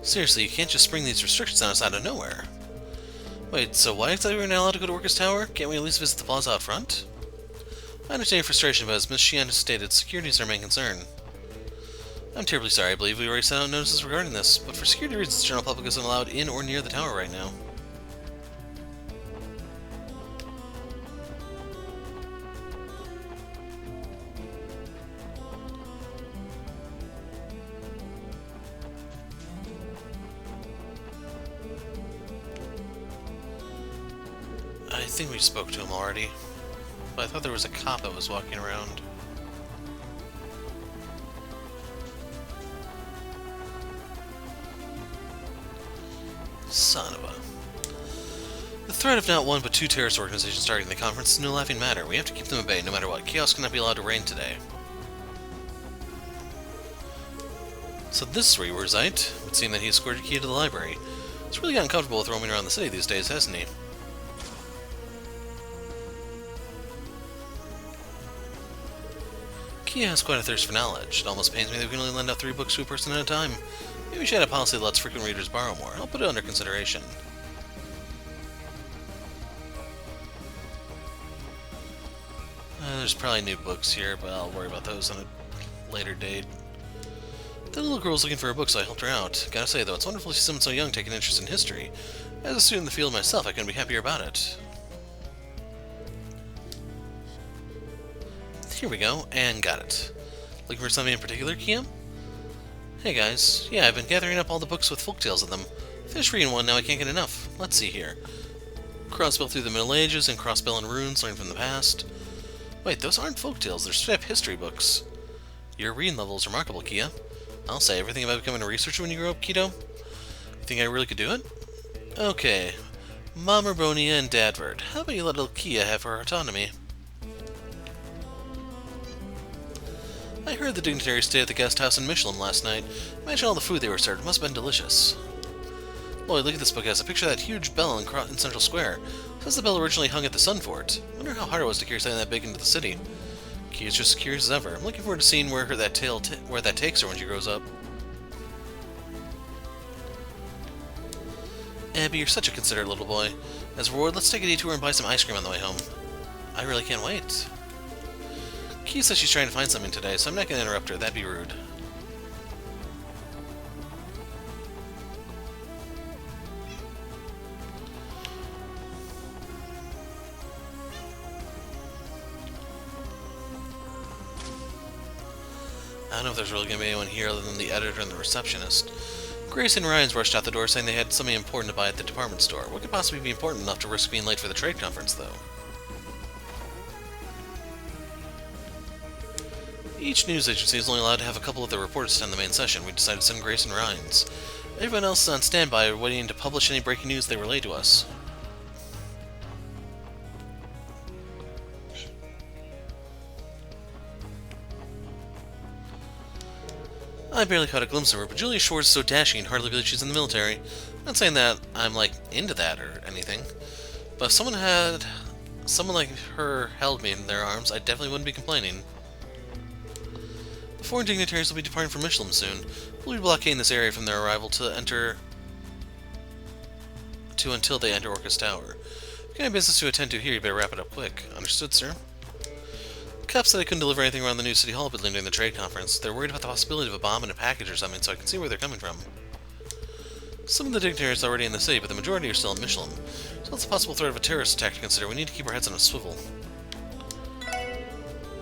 [SPEAKER 1] Seriously, you can't just spring these restrictions on us out of nowhere. Wait, so why exactly are we not allowed to go to Orcus Tower? Can't we at least visit the plaza out front? I understand your frustration, but as Miss Sheehan stated, security is our main concern. I'm terribly sorry. I believe we already sent out notices regarding this, but for security reasons, the general public isn't allowed in or near the tower right now. think we spoke to him already. But I thought there was a cop that was walking around. Son of a... The threat of not one but two terrorist organizations starting the conference is no laughing matter. We have to keep them at bay no matter what. Chaos cannot be allowed to reign today. So this is where you were, Zeit. It would seem that he escorted Kia to the library. He's really gotten comfortable with roaming around the city these days, hasn't he? Kia has quite a thirst for knowledge. It almost pains me that we can only lend out 3 books to a person at a time. Maybe we should have a policy that lets frequent readers borrow more. I'll put it under consideration. There's probably new books here, but I'll worry about those on a later date. The little girl was looking for a book, so I helped her out. Gotta say, though, it's wonderful to see someone so young take an interest in history. As a student in the field myself, I couldn't be happier about it. Here we go, and got it. Looking for something in particular, Kia? Hey guys, yeah, I've been gathering up all the books with folktales in them. Finished reading one, now I can't get enough. Let's see here. Crossbell through the Middle Ages and Crossbell and Runes, learned from the past. Wait, those aren't folktales, they're straight-up history books. Your reading level is remarkable, Kia. I'll say everything about becoming a researcher when you grow up, Kito. You think I really could do it? Okay. Mom Urbonia and Dadvert, how about you let little Kia have her autonomy? I heard the dignitaries stayed at the guest house in Michelin last night. Imagine all the food they were served. It must have been delicious. Lloyd, look at this book. It has a picture of that huge bell in Central Square. It says the bell originally hung at the Sun Fort. I wonder how hard it was to carry something that big into the city. Kia's just as curious as ever. I'm looking forward to seeing where that takes her when she grows up. Abby, you're such a considerate little boy. As a reward, let's take a detour and buy some ice cream on the way home. I really can't wait. Kia says she's trying to find something today, so I'm not going to interrupt her. That'd be rude. I don't know if there's really going to be anyone here other than the editor and the receptionist. Grace and Ryan's rushed out the door saying they had something important to buy at the department store. What could possibly be important enough to risk being late for the trade conference, though? Each news agency is only allowed to have a couple of their reporters attend the main session. We decided to send Grace and Ryan's. Everyone else is on standby, waiting to publish any breaking news they relay to us. I barely caught a glimpse of her, but Julia Schwartz is so dashing, hardly believe she's in the military. I'm not saying that I'm, like, into that or anything, but if someone like her held me in their arms, I definitely wouldn't be complaining. The foreign dignitaries will be departing from Michelin soon. We'll be blockading this area from their arrival until they enter Orcus Tower. If you have business to attend to here, you better wrap it up quick. Understood, sir? The cops said I couldn't deliver anything around the new City Hall building during the trade conference. They're worried about the possibility of a bomb in a package or something, so I can see where they're coming from. Some of the dignitaries are already in the city, but the majority are still in Michelin. So it's a possible threat of a terrorist attack to consider. We need to keep our heads on a swivel.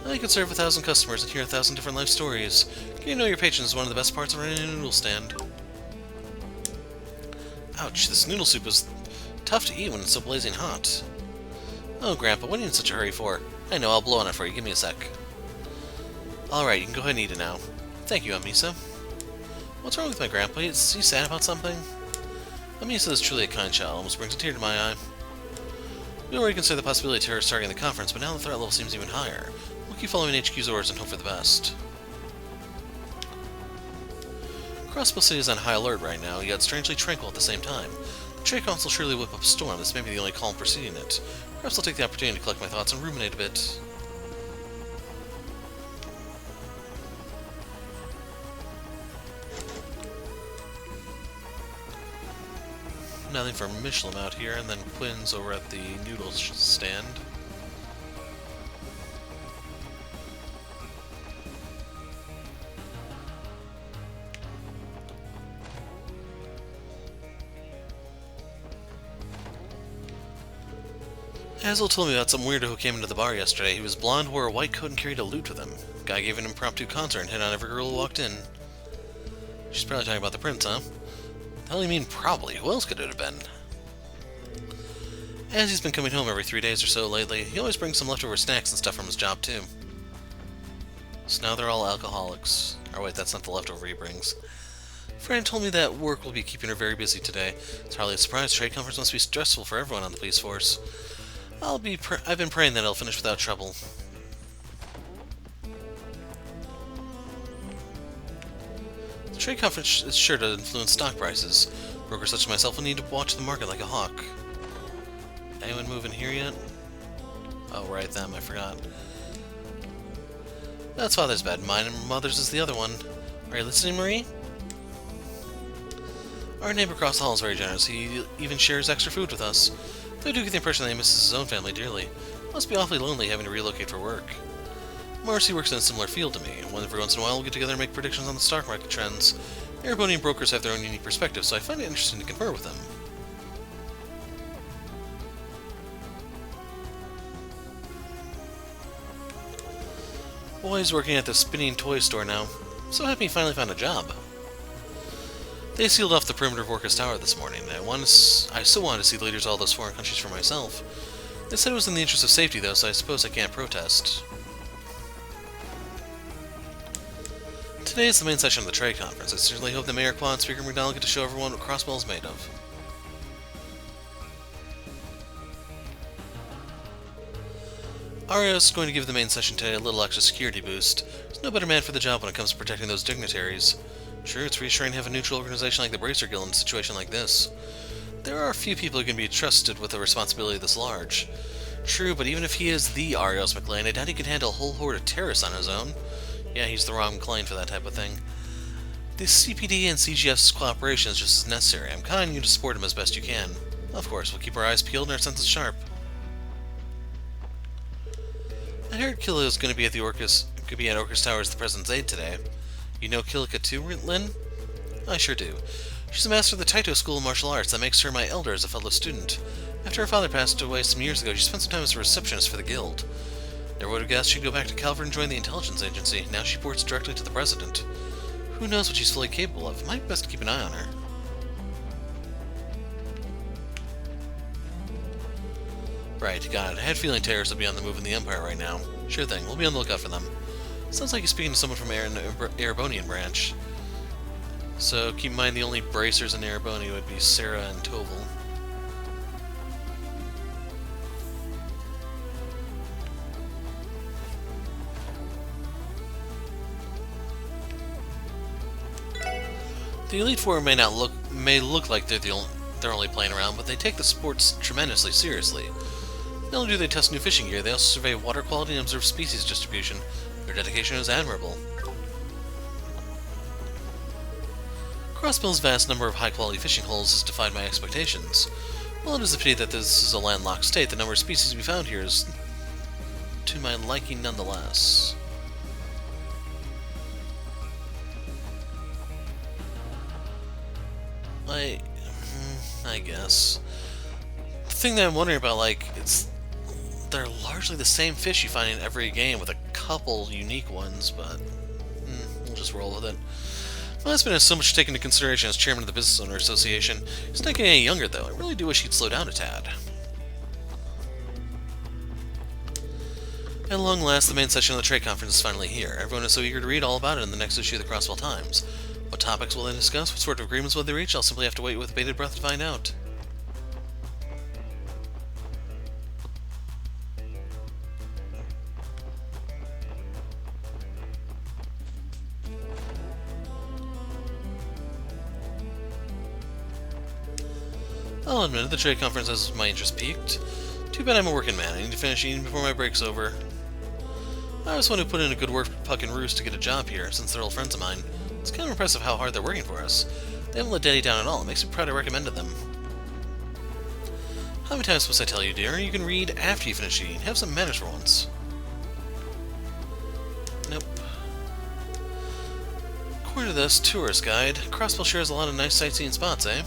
[SPEAKER 1] I can serve 1,000 customers and hear 1,000 different life stories. Getting to know your patrons is one of the best parts of running a noodle stand. Ouch, this noodle soup is tough to eat when it's so blazing hot. Oh, Grandpa, what are you in such a hurry for? I know, I'll blow on it for you. Give me a sec. Alright, you can go ahead and eat it now. Thank you, Amisa. What's wrong with my grandpa? Is he sad about something? Amisa is truly a kind child. Almost brings a tear to my eye. We already considered the possibility of terrorists starting the conference, but now the threat level seems even higher. We'll keep following HQ's orders and hope for the best. Crossbell City is on high alert right now, yet strangely tranquil at the same time. The Trade Council will surely whip up a storm. This may be the only calm preceding it. Perhaps I'll take the opportunity to collect my thoughts and ruminate a bit. Nothing from Michelin out here, and then Quinn's over at the noodles stand. Hazel told me about some weirdo who came into the bar yesterday. He was blonde, wore a white coat, and carried a lute with him. Guy gave an impromptu concert and hit on every girl who walked in. She's probably talking about the prince, huh? The hell do you mean probably? Who else could it have been? As he's been coming home every 3 days or so lately, he always brings some leftover snacks and stuff from his job, too. So now they're all alcoholics. Or wait, that's not the leftover he brings. Fran told me that work will be keeping her very busy today. It's hardly a surprise. Trade conference must be stressful for everyone on the police force. I've been praying that it'll finish without trouble. The trade conference is sure to influence stock prices. Brokers such as myself will need to watch the market like a hawk. Anyone moving here yet? Oh, right, them, I forgot. That's Father's bed. Mine and Mother's is the other one. Are you listening, Marie? Our neighbor across the hall is very generous. He even shares extra food with us. Though I do get the impression that he misses his own family dearly. Must be awfully lonely having to relocate for work. Marcy works in a similar field to me. Every once in a while we'll get together and make predictions on the stock market trends. Erebonian brokers have their own unique perspectives, so I find it interesting to confer with them. Boy's working at the spinning toy store now. So happy he finally found a job. They sealed off the perimeter of Orcus Tower this morning. I so wanted to see the leaders of all those foreign countries for myself. They said it was in the interest of safety, though, so I suppose I can't protest. Today is the main session of the trade conference. I certainly hope that Mayor Qua and Speaker McDonald get to show everyone what Crossbell is made of. Arios is going to give the main session today a little extra security boost. There's no better man for the job when it comes to protecting those dignitaries. True, it's reassuring to have a neutral organization like the Bracer Guild in a situation like this. There are a few people who can be trusted with a responsibility this large. True, but even if he is the Arios McLean, I doubt he could handle a whole horde of terrorists on his own. Yeah, he's the wrong McLean for that type of thing. The CPD and CGF's cooperation is just as necessary. I'm counting on you to support him as best you can. Of course, we'll keep our eyes peeled and our senses sharp. I heard Kilika is going to be at Orcus Tower as the President's aide today. You know Kilika too, Lynn? I sure do. She's a master of the Taito School of Martial Arts. That makes her my elder as a fellow student. After her father passed away some years ago, she spent some time as a receptionist for the guild. Never would have guessed she'd go back to Calvert and join the intelligence agency. Now she reports directly to the President. Who knows what she's fully capable of? Might be best to keep an eye on her. Right, got it. I had a feeling terrorists would be on the move in the Empire right now. Sure thing, we'll be on the lookout for them. Sounds like you're speaking to someone from Erebonian branch. So keep in mind the only bracers in Erebonia would be Sarah and Toval. The Elite Four may look like they're only playing around, but they take the sports tremendously seriously. Not only do they test new fishing gear, they also survey water quality and observe species distribution. Their dedication is admirable. Crossbell's vast number of high-quality fishing holes has defied my expectations. While it is a pity that this is a landlocked state, the number of species to be found here is to my liking nonetheless. I guess. The thing that I'm wondering about, like, they're largely the same fish you find in every game, with a couple unique ones, but we'll just roll with it. My husband has so much to take into consideration as chairman of the Business Owner Association. He's not getting any younger, though. I really do wish he'd slow down a tad. At long last, the main session of the trade conference is finally here. Everyone is so eager to read all about it in the next issue of the Crossbell Times. What topics will they discuss? What sort of agreements will they reach? I'll simply have to wait with bated breath to find out. I'll admit it, the trade conference has my interest piqued. Too bad I'm a working man. I need to finish eating before my break's over. I was one who put in a good work puck and roost to get a job here, since they're old friends of mine. It's kind of impressive how hard they're working for us. They haven't let Daddy down at all. It makes me proud I recommended them. How many times must I tell you, dear? You can read after you finish eating. Have some manners for once. Nope. According to this tourist guide, Crossbell sure has a lot of nice sightseeing spots, eh?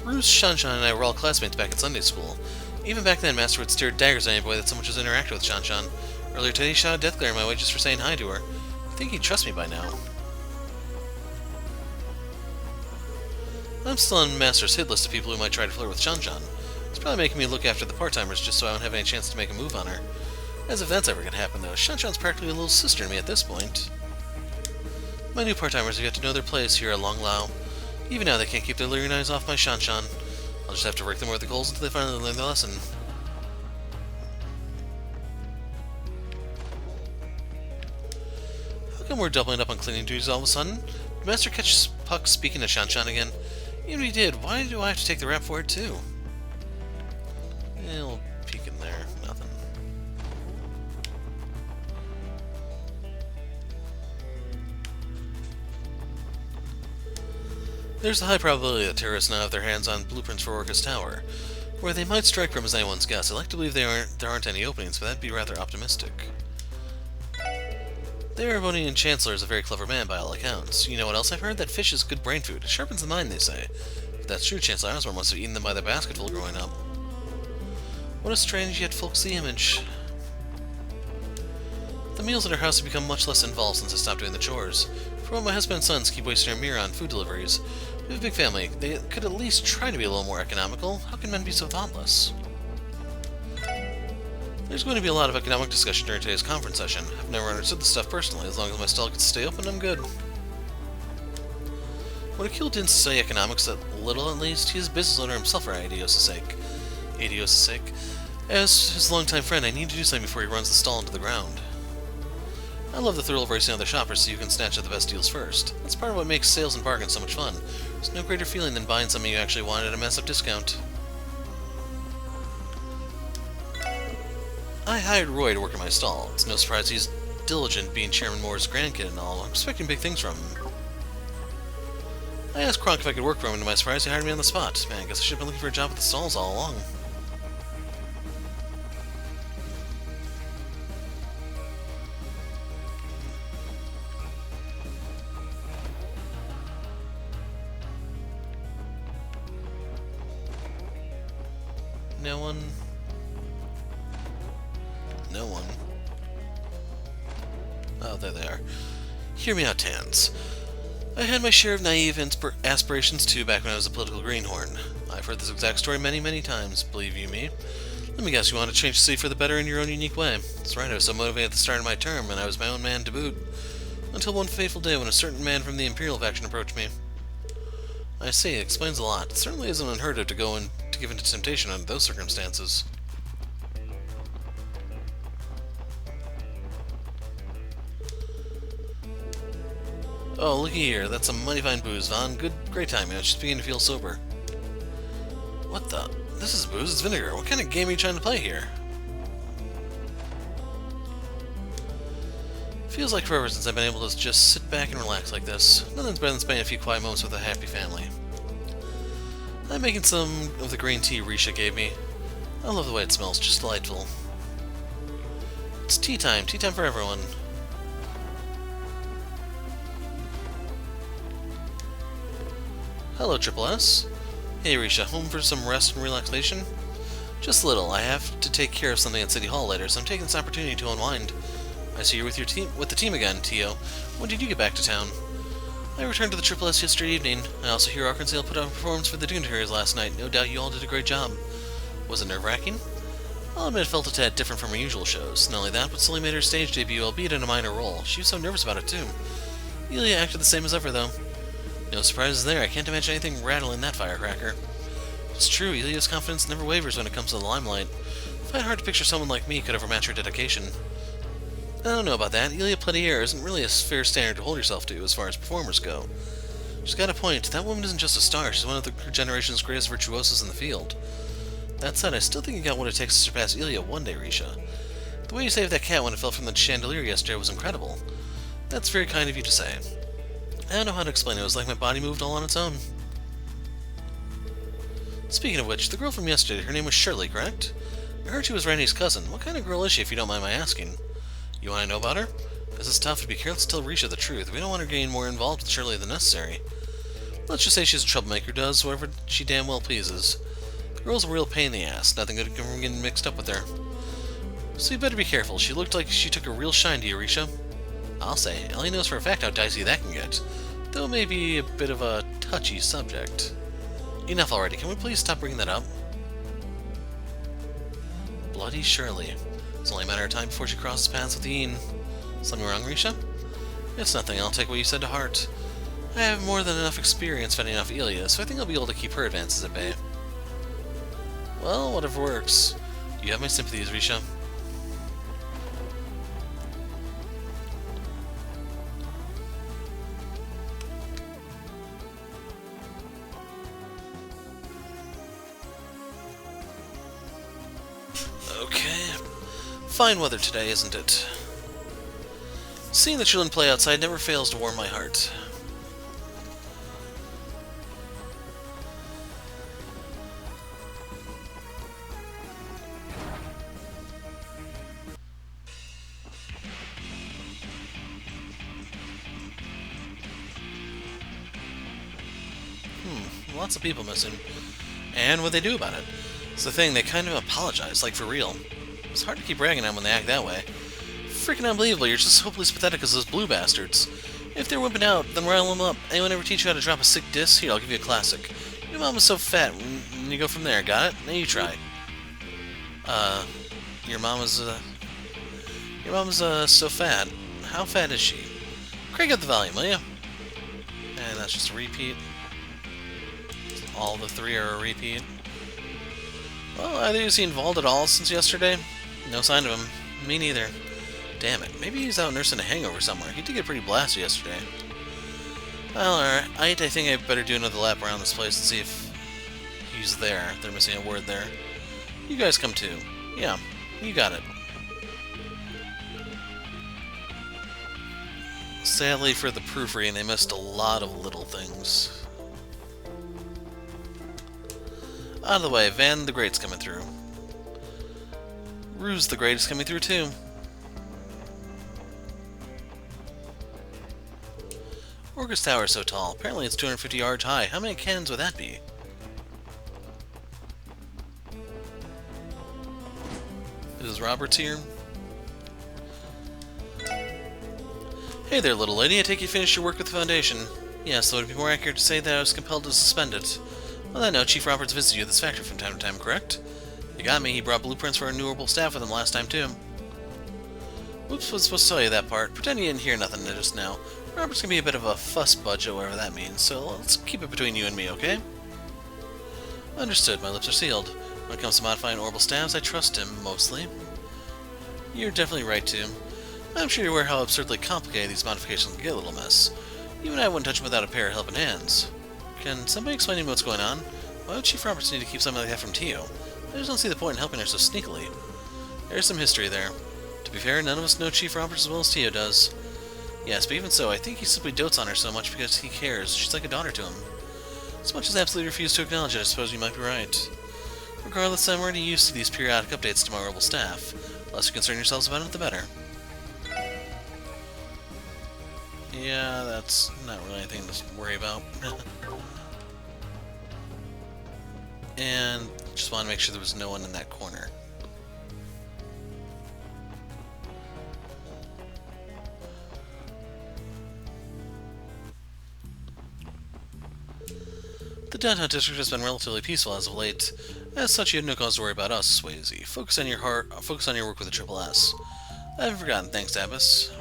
[SPEAKER 1] Bruce, Shanshan, and I were all classmates back at Sunday school. Even back then, Master would stare daggers at any boy that so much as interacted with Shanshan. Earlier today, he shot a death glare in my way just for saying hi to her. I think he'd trust me by now. I'm still on Master's hit list of people who might try to flirt with Shanshan. It's probably making me look after the part-timers just so I don't have any chance to make a move on her. As if that's ever gonna happen, though. Shanshan's practically a little sister to me at this point. My new part-timers have yet to know their place here at Long Lao. Even now, they can't keep their leering eyes off my Shanshan. I'll just have to rake them over the coals until they finally learn their lesson. How come we're doubling up on cleaning duties all of a sudden? Did Master catch Puck speaking to Shanshan again? Even if he did, why do I have to take the rap for it too? We'll peek in there. Nothing. There's a high probability that terrorists now have their hands on blueprints for Orca's tower. Where they might strike from is anyone's guess. I like to believe there aren't any openings, but that'd be rather optimistic. The Erebonian Chancellor is a very clever man by all accounts. You know what else I've heard? That fish is good brain food. It sharpens the mind, they say. If that's true, Chancellor Osborne must have eaten them by the basketful growing up. What a strange yet folksy image. The meals at our house have become much less involved since I stopped doing the chores. For what my husband and sons keep wasting our mirror on food deliveries. We have a big family. They could at least try to be a little more economical. How can men be so thoughtless? There's going to be a lot of economic discussion during today's conference session. I've never understood this stuff personally. As long as my stall gets to stay open, I'm good. When Akil didn't study economics a little at least, he's a business owner himself for Adio's sake. Adio's sake. As his longtime friend, I need to do something before he runs the stall into the ground. I love the thrill of racing other shoppers so you can snatch at the best deals first. That's part of what makes sales and bargains so much fun. There's no greater feeling than buying something you actually want at a massive discount. I hired Roy to work in my stall. It's no surprise he's diligent, being Chairman Moore's grandkid and all. I'm expecting big things from him. I asked Kronk if I could work for him, and to my surprise, he hired me on the spot. Man, I guess I should have been looking for a job at the stalls all along. No one. No one. Oh, there they are. Hear me out, Tans. I had my share of naive aspirations too back when I was a political greenhorn. I've heard this exact story many, many times, believe you me. Let me guess, you want to change the city for the better in your own unique way. That's right, I was so motivated at the start of my term, and I was my own man to boot. Until one fateful day when a certain man from the Imperial faction approached me. I see, it explains a lot. It certainly isn't unheard of to go and to give in to temptation under those circumstances. Oh, looky here. That's some mighty fine booze, Vaughn. Great time, Just beginning to feel sober. What the? This is booze. It's vinegar. What kind of game are you trying to play here? Feels like forever since I've been able to just sit back and relax like this. Nothing's better than spending a few quiet moments with a happy family. I'm making some of the green tea Risha gave me. I love the way it smells. Just delightful. It's tea time. Tea time for everyone. Hello, Triple S. Hey, Risha, home for some rest and relaxation? Just a little. I have to take care of something at City Hall later, so I'm taking this opportunity to unwind. I see you're with the team again, Tio. When did you get back to town? I returned to the Triple S yesterday evening. I also hear Arkansas put on a performance for the Dignitaries last night. No doubt you all did a great job. Was it nerve-wracking? I'll admit it felt a tad different from her usual shows. Not only that, but Sully made her stage debut, albeit in a minor role. She was so nervous about it, too. Ilya acted the same as ever, though. No surprises there. I can't imagine anything rattling that firecracker. It's true, Ilya's confidence never wavers when it comes to the limelight. I find it hard to picture someone like me could ever match her dedication. I don't know about that. Ilya Pletier isn't really a fair standard to hold yourself to as far as performers go. She's got a point. That woman isn't just a star. She's one of her generation's greatest virtuosos in the field. That said, I still think you got what it takes to surpass Ilya one day, Risha. The way you saved that cat when it fell from the chandelier yesterday was incredible. That's very kind of you to say. I don't know how to explain it. It was like my body moved all on its own. Speaking of which, the girl from yesterday, her name was Shirley, correct? I heard she was Randy's cousin. What kind of girl is she, if you don't mind my asking? You want to know about her? This is tough to be careful to tell Risha the truth. We don't want her getting more involved with Shirley than necessary. Let's just say she's a troublemaker, does whatever she damn well pleases. The girl's a real pain in the ass. Nothing good can come from getting mixed up with her. So you better be careful. She looked like she took a real shine to you, Risha. I'll say. Ellie knows for a fact how dicey that can get. Though it may be a bit of a touchy subject. Enough already. Can we please stop bringing that up? Bloody Shirley. It's only a matter of time before she crosses paths with Ian. Something wrong, Risha? It's nothing. I'll take what you said to heart. I have more than enough experience fending off Ilya, so I think I'll be able to keep her advances at bay. Well, whatever works. You have my sympathies, Risha. Okay. Fine weather today, isn't it? Seeing the children play outside never fails to warm my heart. Lots of people missing. And what they do about it? It's the thing, they kind of apologize, like for real. It's hard to keep ragging on them when they act that way. Freaking unbelievable, you're just as hopelessly pathetic as those blue bastards. If they're wimping out, then rile them up. Anyone ever teach you how to drop a sick diss? Here, I'll give you a classic. Your mom was so fat, and you go from there, got it? Now you try. Your mom is so fat. How fat is she? Crank up the volume, will you? And that's just a repeat. All the three are a repeat. Well, either is he involved at all since yesterday? No sign of him. Me neither. Damn it. Maybe he's out nursing a hangover somewhere. He did get pretty blasted yesterday. Well, alright. I think I better do another lap around this place and see if he's there. They're missing a word there. You guys come too. Yeah, you got it. Sadly for the proofreading, they missed a lot of little things. Out of the way, Van the Great's coming through. Ruse the Great is coming through too. Orcus Tower is so tall. Apparently it's 250 yards high. How many cannons would that be? Is Roberts here? Hey there, little lady. I take you finished your work with the Foundation. Yes, though it would be more accurate to say that I was compelled to suspend it. On that note, Chief Roberts visited you at this factory from time to time, correct? You got me. He brought blueprints for our new orbital staff with him last time, too. Oops, was supposed to tell you that part. Pretend you didn't hear nothing just now. Robert's gonna be a bit of a fuss budget, whatever that means, so let's keep it between you and me, okay? Understood. My lips are sealed. When it comes to modifying orbital staffs, I trust him, mostly. You're definitely right, too. I'm sure you're aware how absurdly complicated these modifications can get, little miss. Even I wouldn't touch them without a pair of helping hands. Can somebody explain to me what's going on? Why would Chief Roberts need to keep something like that from Tio? I just don't see the point in helping her so sneakily. There's some history there. To be fair, none of us know Chief Roberts as well as Tio does. Yes, but even so, I think he simply dotes on her so much because he cares. She's like a daughter to him. As much as I absolutely refuse to acknowledge it, I suppose you might be right. Regardless, I'm already used to these periodic updates to my orbital staff. The less you concern yourselves about it, the better. Yeah, that's not really anything to worry about. And just want to make sure there was no one in that corner. The downtown district has been relatively peaceful as of late. As such, you have no cause to worry about us, Swayze. Focus on your work with the Triple S. I haven't forgotten, thanks, Abbas.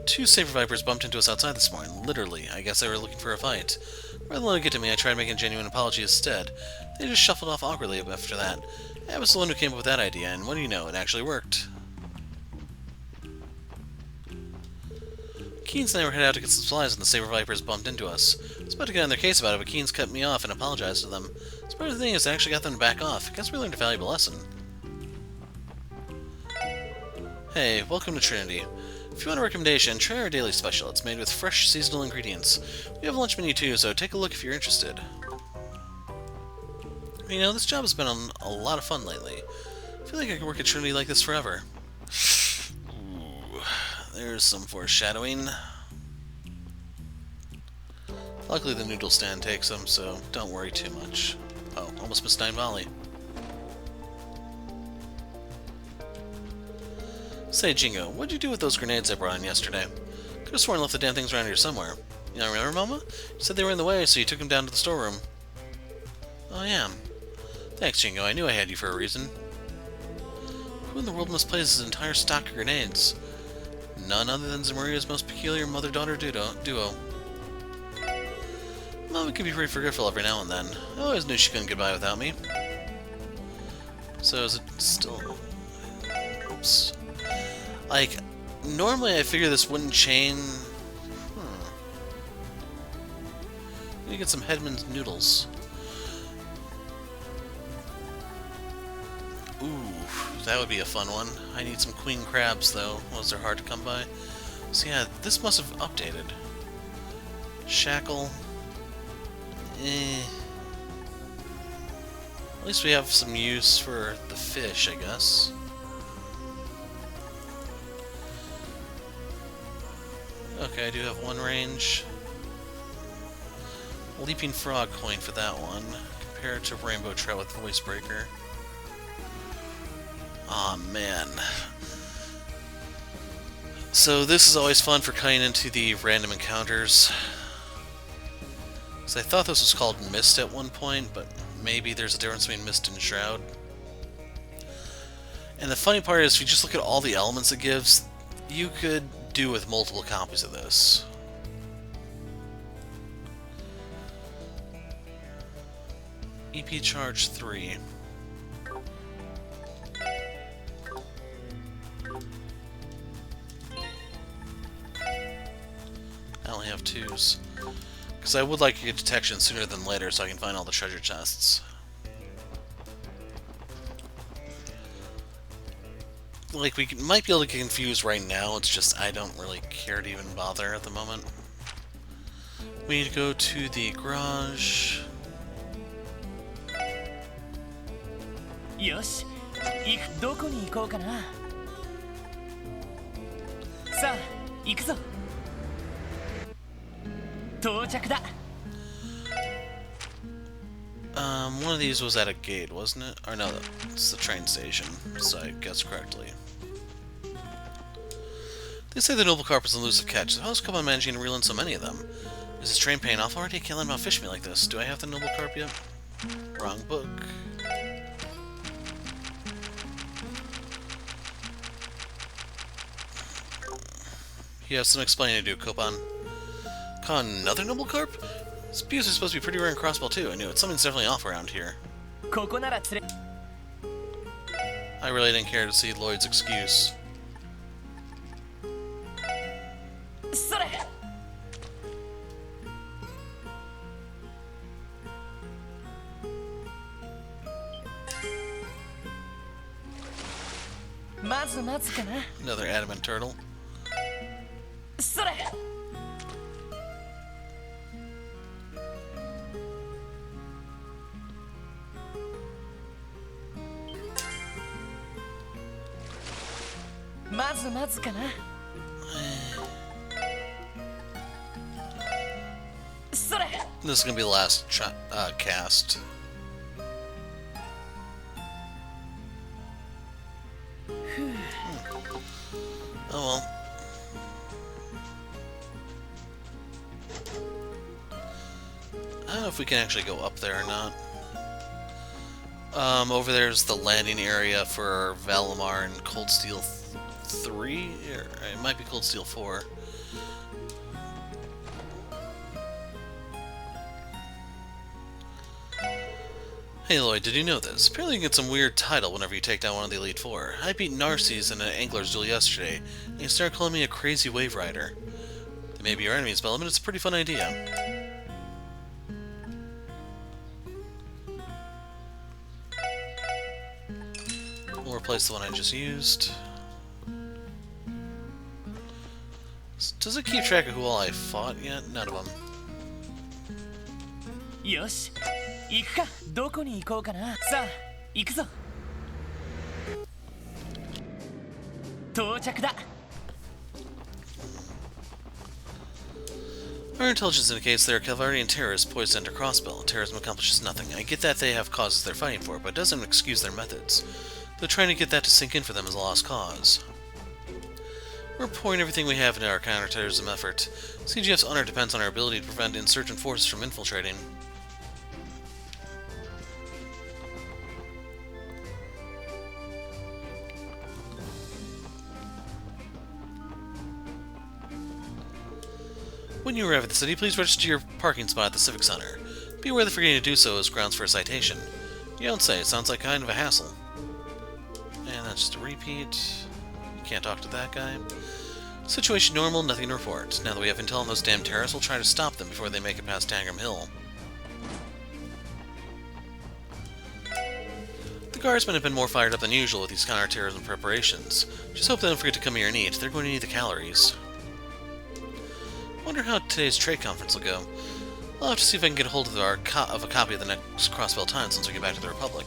[SPEAKER 1] 2 Saber Vipers bumped into us outside this morning. Literally. I guess they were looking for a fight. Rather than let it get to me, I tried making a genuine apology instead. They just shuffled off awkwardly after that. I was the one who came up with that idea, and what do you know, it actually worked. Keen's and I were headed out to get some supplies when the Saber Vipers bumped into us. I was about to get on their case about it, but Keen's cut me off and apologized to them. The part of the thing is I actually got them to back off. I guess we learned a valuable lesson. Hey, welcome to Trinity. If you want a recommendation, try our daily special. It's made with fresh, seasonal ingredients. We have a lunch menu too, so take a look if you're interested. You know, this job has been a lot of fun lately. I feel like I could work at Trinity like this forever. Ooh, there's some foreshadowing. Luckily the noodle stand takes them, so don't worry too much. Oh, almost missed 9 volley. Say, Jingo, what'd you do with those grenades I brought in yesterday? Could've sworn I left the damn things around here somewhere. You don't remember, Mama? You said they were in the way, so you took them down to the storeroom. Oh, yeah. Thanks, Jingo. I knew I had you for a reason. Who in the world misplaces his entire stock of grenades? None other than Zamaria's most peculiar mother-daughter duo. Mama can be pretty forgetful every now and then. I always knew she couldn't get by without me. So is it still... Oops. Like, normally I figure this wouldn't chain... Let me get some Headman's noodles. Ooh, that would be a fun one. I need some queen crabs, though. Those are hard to come by. So yeah, this must have updated. Shackle. At least we have some use for the fish, I guess. Okay, I do have one range. Leaping Frog coin for that one. Compared to Rainbow Trout with Voice Breaker. Aw, man. So this is always fun for cutting into the random encounters. So I thought this was called Mist at one point, but maybe there's a difference between Mist and Shroud. And the funny part is, if you just look at all the elements it gives, you could do with multiple copies of this. EP charge 3. I only have 2s. Because I would like to get detection sooner than later so I can find all the treasure chests. Like, we might be able to get confused right now, it's just I don't really care to even bother at the moment. We need to go to the garage.
[SPEAKER 2] よし、どこに行こうかな。さあ、行くぞ。到着だ。
[SPEAKER 1] One of these was at a gate, wasn't it? Or no, it's the train station, so I guessed correctly. They say the noble carp is an elusive catch. How's come on managing to reel in so many of them? Is this train paying off already? I can't let him outfish me like this. Do I have the noble carp yet? Wrong book. You have some explaining to do, Copan. Caught another noble carp? Spews are supposed to be pretty rare in Crossbell too. I knew it. Something's definitely off around here. I really didn't care to see Lloyd's excuse. Another adamant turtle. This is gonna be the last cast. Oh well. I don't know if we can actually go up there or not. Over there's the landing area for Valimar and Cold Steel 3? Or it might be Cold Steel 4. Hey Lloyd, did you know this? Apparently you get some weird title whenever you take down one of the Elite Four. I beat Narses in an Angler's duel yesterday, and they started calling me a crazy wave rider. They may be your enemies, Bella, but it's a pretty fun idea. We'll replace the one I just used. Does it keep track of who all I fought yet? None of them.
[SPEAKER 2] よし、行くか。どこに行こうかな。さあ、行くぞ。到着だ。
[SPEAKER 1] Our intelligence indicates there are Calvarian terrorists poised to enter Crossbell. Terrorism accomplishes nothing. I get that they have causes they're fighting for, but it doesn't excuse their methods. They're trying to get that to sink in for them as a lost cause. We're pouring everything we have into our counterterrorism effort. CGF's honor depends on our ability to prevent insurgent forces from infiltrating. When you arrive at the city, please register your parking spot at the Civic Center. Be aware that forgetting to do so is grounds for a citation. You don't say, it sounds like kind of a hassle. And that's just a repeat. You can't talk to that guy. Situation normal, nothing to report. Now that we have intel on those damn terrorists, we'll try to stop them before they make it past Tangram Hill. The guardsmen have been more fired up than usual with these counter-terrorism preparations. Just hope they don't forget to come here and eat. They're going to need the calories. Wonder how today's trade conference will go. I'll have to see if I can get a hold of a copy of the next Crossbell Times once we get back to the Republic.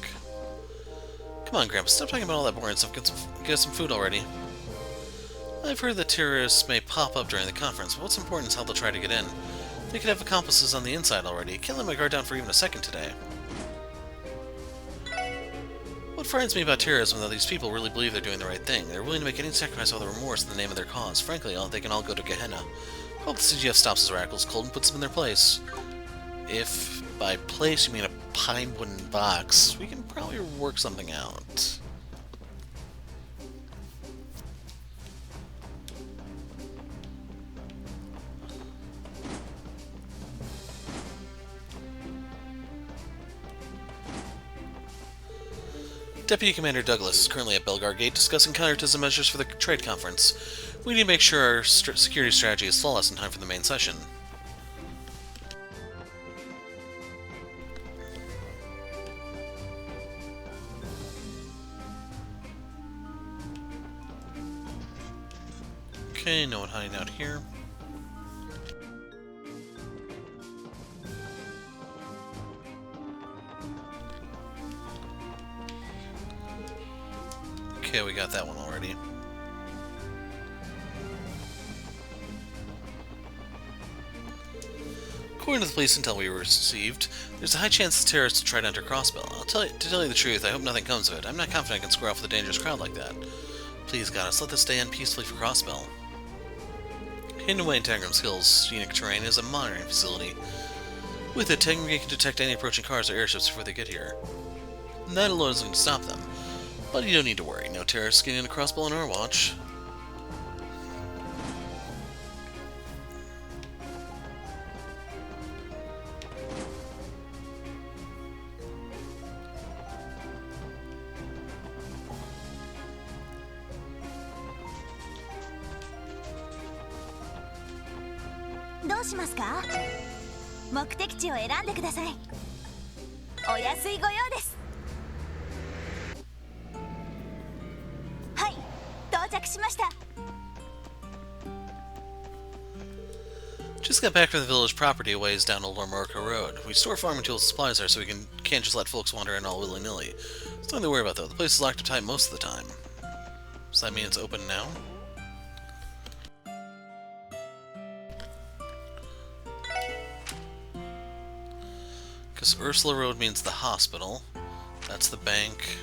[SPEAKER 1] Come on, Grandpa, stop talking about all that boring stuff. Get us some food already. I've heard that terrorists may pop up during the conference, but what's important is how they'll try to get in. They could have accomplices on the inside already. Can't let my guard down for even a second today. What frightens me about terrorism is that these people really believe they're doing the right thing. They're willing to make any sacrifice without remorse in the name of their cause. Frankly, they can all go to Gehenna. Hope the CGF stops his radicals cold and puts them in their place. If by place you mean a pine wooden box, we can probably work something out. Deputy Commander Douglas is currently at Belgar Gate discussing counterterrorism measures for the trade conference. We need to make sure our security strategy is flawless in time for the main session. Okay, no one hiding out here. Okay, we got that one already. According to the police intel we received, there's a high chance the terrorists will try to enter Crossbell. To tell you the truth, I hope nothing comes of it. I'm not confident I can square off with a dangerous crowd like that. Please, Goddess, let this day end peacefully for Crossbell. Hidden away in Tangram's Hills, scenic terrain is a monitoring facility. With it, Tangram can detect any approaching cars or airships before they get here. And that alone isn't going to stop them. But you don't need to worry. No terrorists getting into Crossbell on our watch. Just got back from the village property a ways down Old Ormorica Road. We store farming tools and supplies there so we can't just let folks wander in all willy-nilly. It's nothing to worry about though. The place is locked up tight most of the time. Does that mean it's open now? Because Ursula Road means the hospital. That's the bank.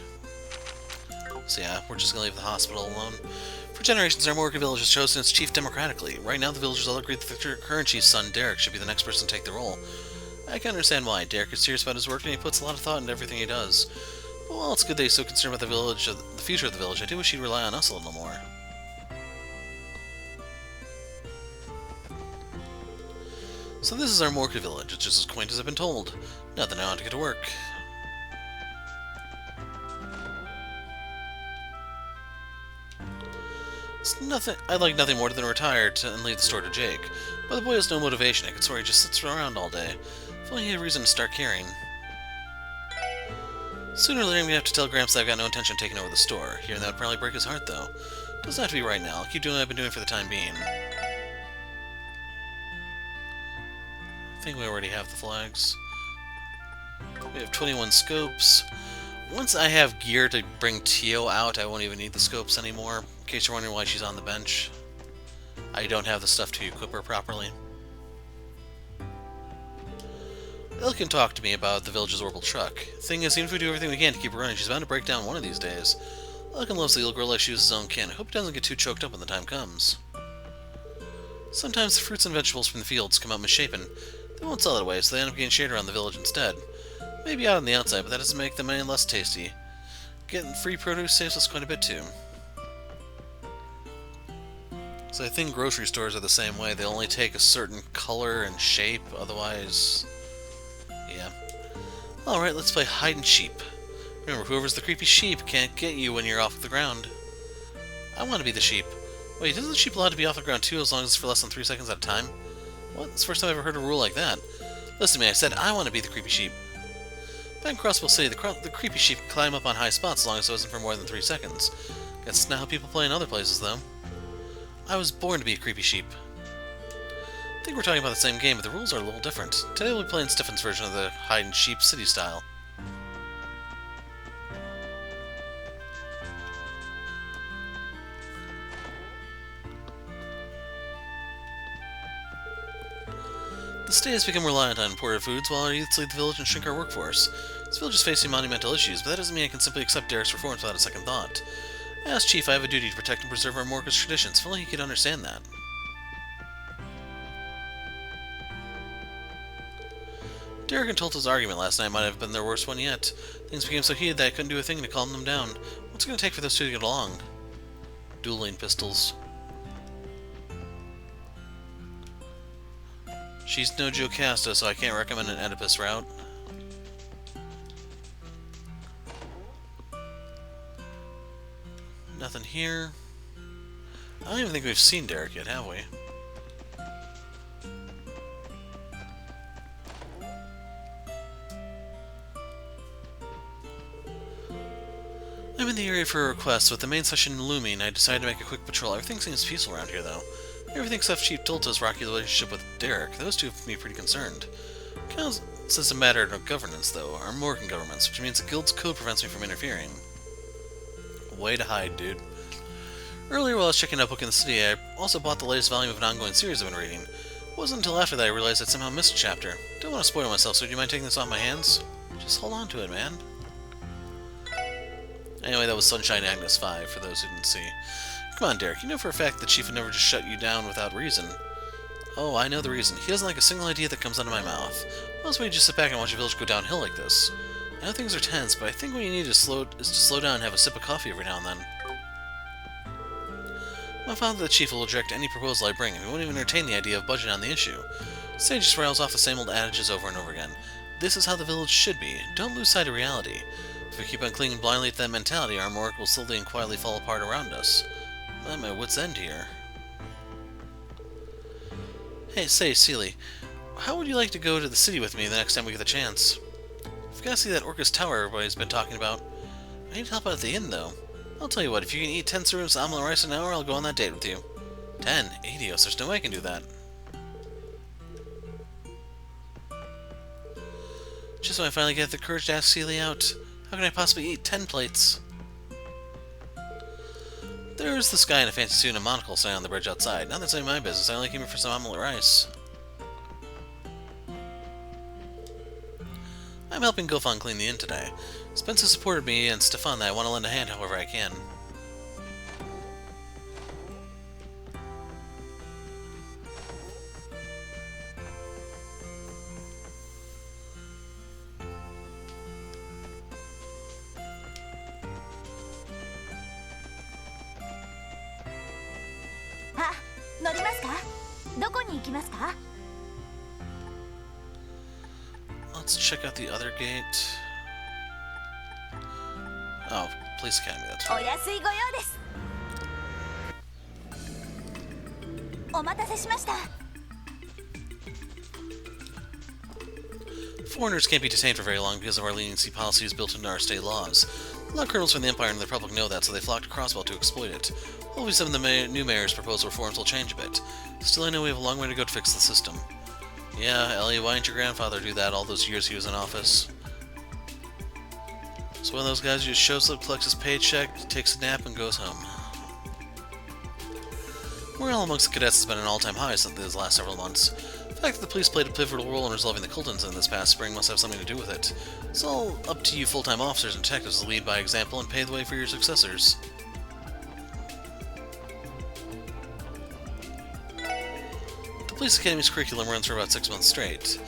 [SPEAKER 1] So yeah, we're just gonna leave the hospital alone. For generations, our Morgan village has chosen its chief democratically. Right now, the villagers all agree that the current chief's son, Derek, should be the next person to take the role. I can understand why. Derek is serious about his work, and he puts a lot of thought into everything he does. But while it's good that he's so concerned about the future of the village, I do wish he'd rely on us a little more. So this is our Morka village. It's just as quaint as I've been told. Now that I want to get to work. I'd like nothing more than retire and leave the store to Jake. But the boy has no motivation. I could swear he just sits around all day. If only he had a reason to start caring. Sooner or later, I'm gonna have to tell Gramps that I've got no intention of taking over the store. Hearing that would probably break his heart, though. Doesn't have to be right now. I'll keep doing what I've been doing for the time being. I think we already have the flags. We have 21 scopes. Once I have gear to bring Tio out, I won't even need the scopes anymore. In case you're wondering why she's on the bench. I don't have the stuff to equip her properly. Elle can talk to me about the village's orbital truck. Thing is, even if we do everything we can to keep her running, she's bound to break down one of these days. Lucken loves the little girl like she was his own kin. I hope he doesn't get too choked up when the time comes. Sometimes the fruits and vegetables from the fields come out misshapen. They won't sell it away, so they end up getting shared around the village instead. Maybe out on the outside, but that doesn't make them any less tasty. Getting free produce saves us quite a bit too. So I think grocery stores are the same way. They only take a certain color and shape, otherwise... yeah. Alright, let's play hide and sheep. Remember, whoever's the creepy sheep can't get you when you're off the ground. I want to be the sheep. Wait, isn't the sheep allowed to be off the ground too, as long as it's for less than 3 seconds at a time? What? It's the first time I've ever heard a rule like that. Listen to me, I said I want to be the creepy sheep. Back in Crossbell City, the creepy sheep can climb up on high spots as long as it wasn't for more than 3 seconds. That's not how people play in other places, though. I was born to be a creepy sheep. I think we're talking about the same game, but the rules are a little different. Today we'll be playing Stephen's version of the hide and sheep city style. The state has become reliant on imported foods, while our youths lead the village and shrink our workforce. This village is facing monumental issues, but that doesn't mean I can simply accept Derek's reforms without a second thought. As Chief, I have a duty to protect and preserve our Morcus traditions. If only he could understand that. Derek and Tolta's argument last night might have been their worst one yet. Things became so heated that I couldn't do a thing to calm them down. What's it going to take for those two to get along? Dueling pistols. She's no Jocasta, so I can't recommend an Oedipus route. Nothing here. I don't even think we've seen Derek yet, have we? I'm in the area for a request. With the main session looming, I decided to make a quick patrol. Everything seems peaceful around here, though. Everything except Chief Tolta's rocky relationship with Derek. Those two have me pretty concerned. Kind of says a matter of governance, though. Our Morgan governments, which means the guild's code prevents me from interfering. Way to hide, dude. Earlier while I was checking out a book in the city, I also bought the latest volume of an ongoing series I've been reading. It wasn't until after that I realized I'd somehow missed a chapter. Don't want to spoil myself, so do you mind taking this off my hands? Just hold on to it, man. Anyway, that was Sunshine Agnes 5, for those who didn't see. Come on, Derek, you know for a fact that Chief would never just shut you down without reason. Oh, I know the reason. He doesn't like a single idea that comes out of my mouth. What else would you just sit back and watch a village go downhill like this? I know things are tense, but I think what you need is to slow down and have a sip of coffee every now and then. My father, the Chief, will reject any proposal I bring, and he won't even entertain the idea of budging on the issue. Instead, he just rails off the same old adages over and over again. This is how the village should be. Don't lose sight of reality. If we keep on clinging blindly to that mentality, our work will slowly and quietly fall apart around us. I'm at my wit's end here. Hey, say, Seely, how would you like to go to the city with me the next time we get the chance? I've got to see that Orcus Tower everybody's been talking about. I need help out at the inn, though. I'll tell you what, if you can eat 10 servings of omelet rice an hour, I'll go on that date with you. 10? Adios, there's no way I can do that. Just when I finally get the courage to ask Seely out, how can I possibly eat 10 plates? There's this guy in a fancy suit and a monocle standing on the bridge outside. Not that's any of my business, I only came here for some omelet rice. I'm helping Gofan clean the inn today. Spencer supported me and Stefan that I want to lend a hand however I can. Let's check out the other gate. Oh, Police Academy, that's right. Foreigners can't be detained for very long because of our leniency policies built into our state laws. A lot of criminals from the Empire and the Republic know that, so they flock to Crossbell to exploit it. Hopefully some of the new mayor's proposed reforms will change a bit. Still, I know we have a long way to go to fix the system. Yeah, Ellie, why didn't your grandfather do that all those years he was in office? So one of those guys who just shows up, collects his paycheck, takes a nap, and goes home. Morale amongst the cadets has been an all-time high since these last several months. In fact that the police played a pivotal role in resolving the cult incident this past spring must have something to do with it. It's all up to you full-time officers and detectives to lead by example and pave the way for your successors. The Police Academy's curriculum runs for about 6 months straight.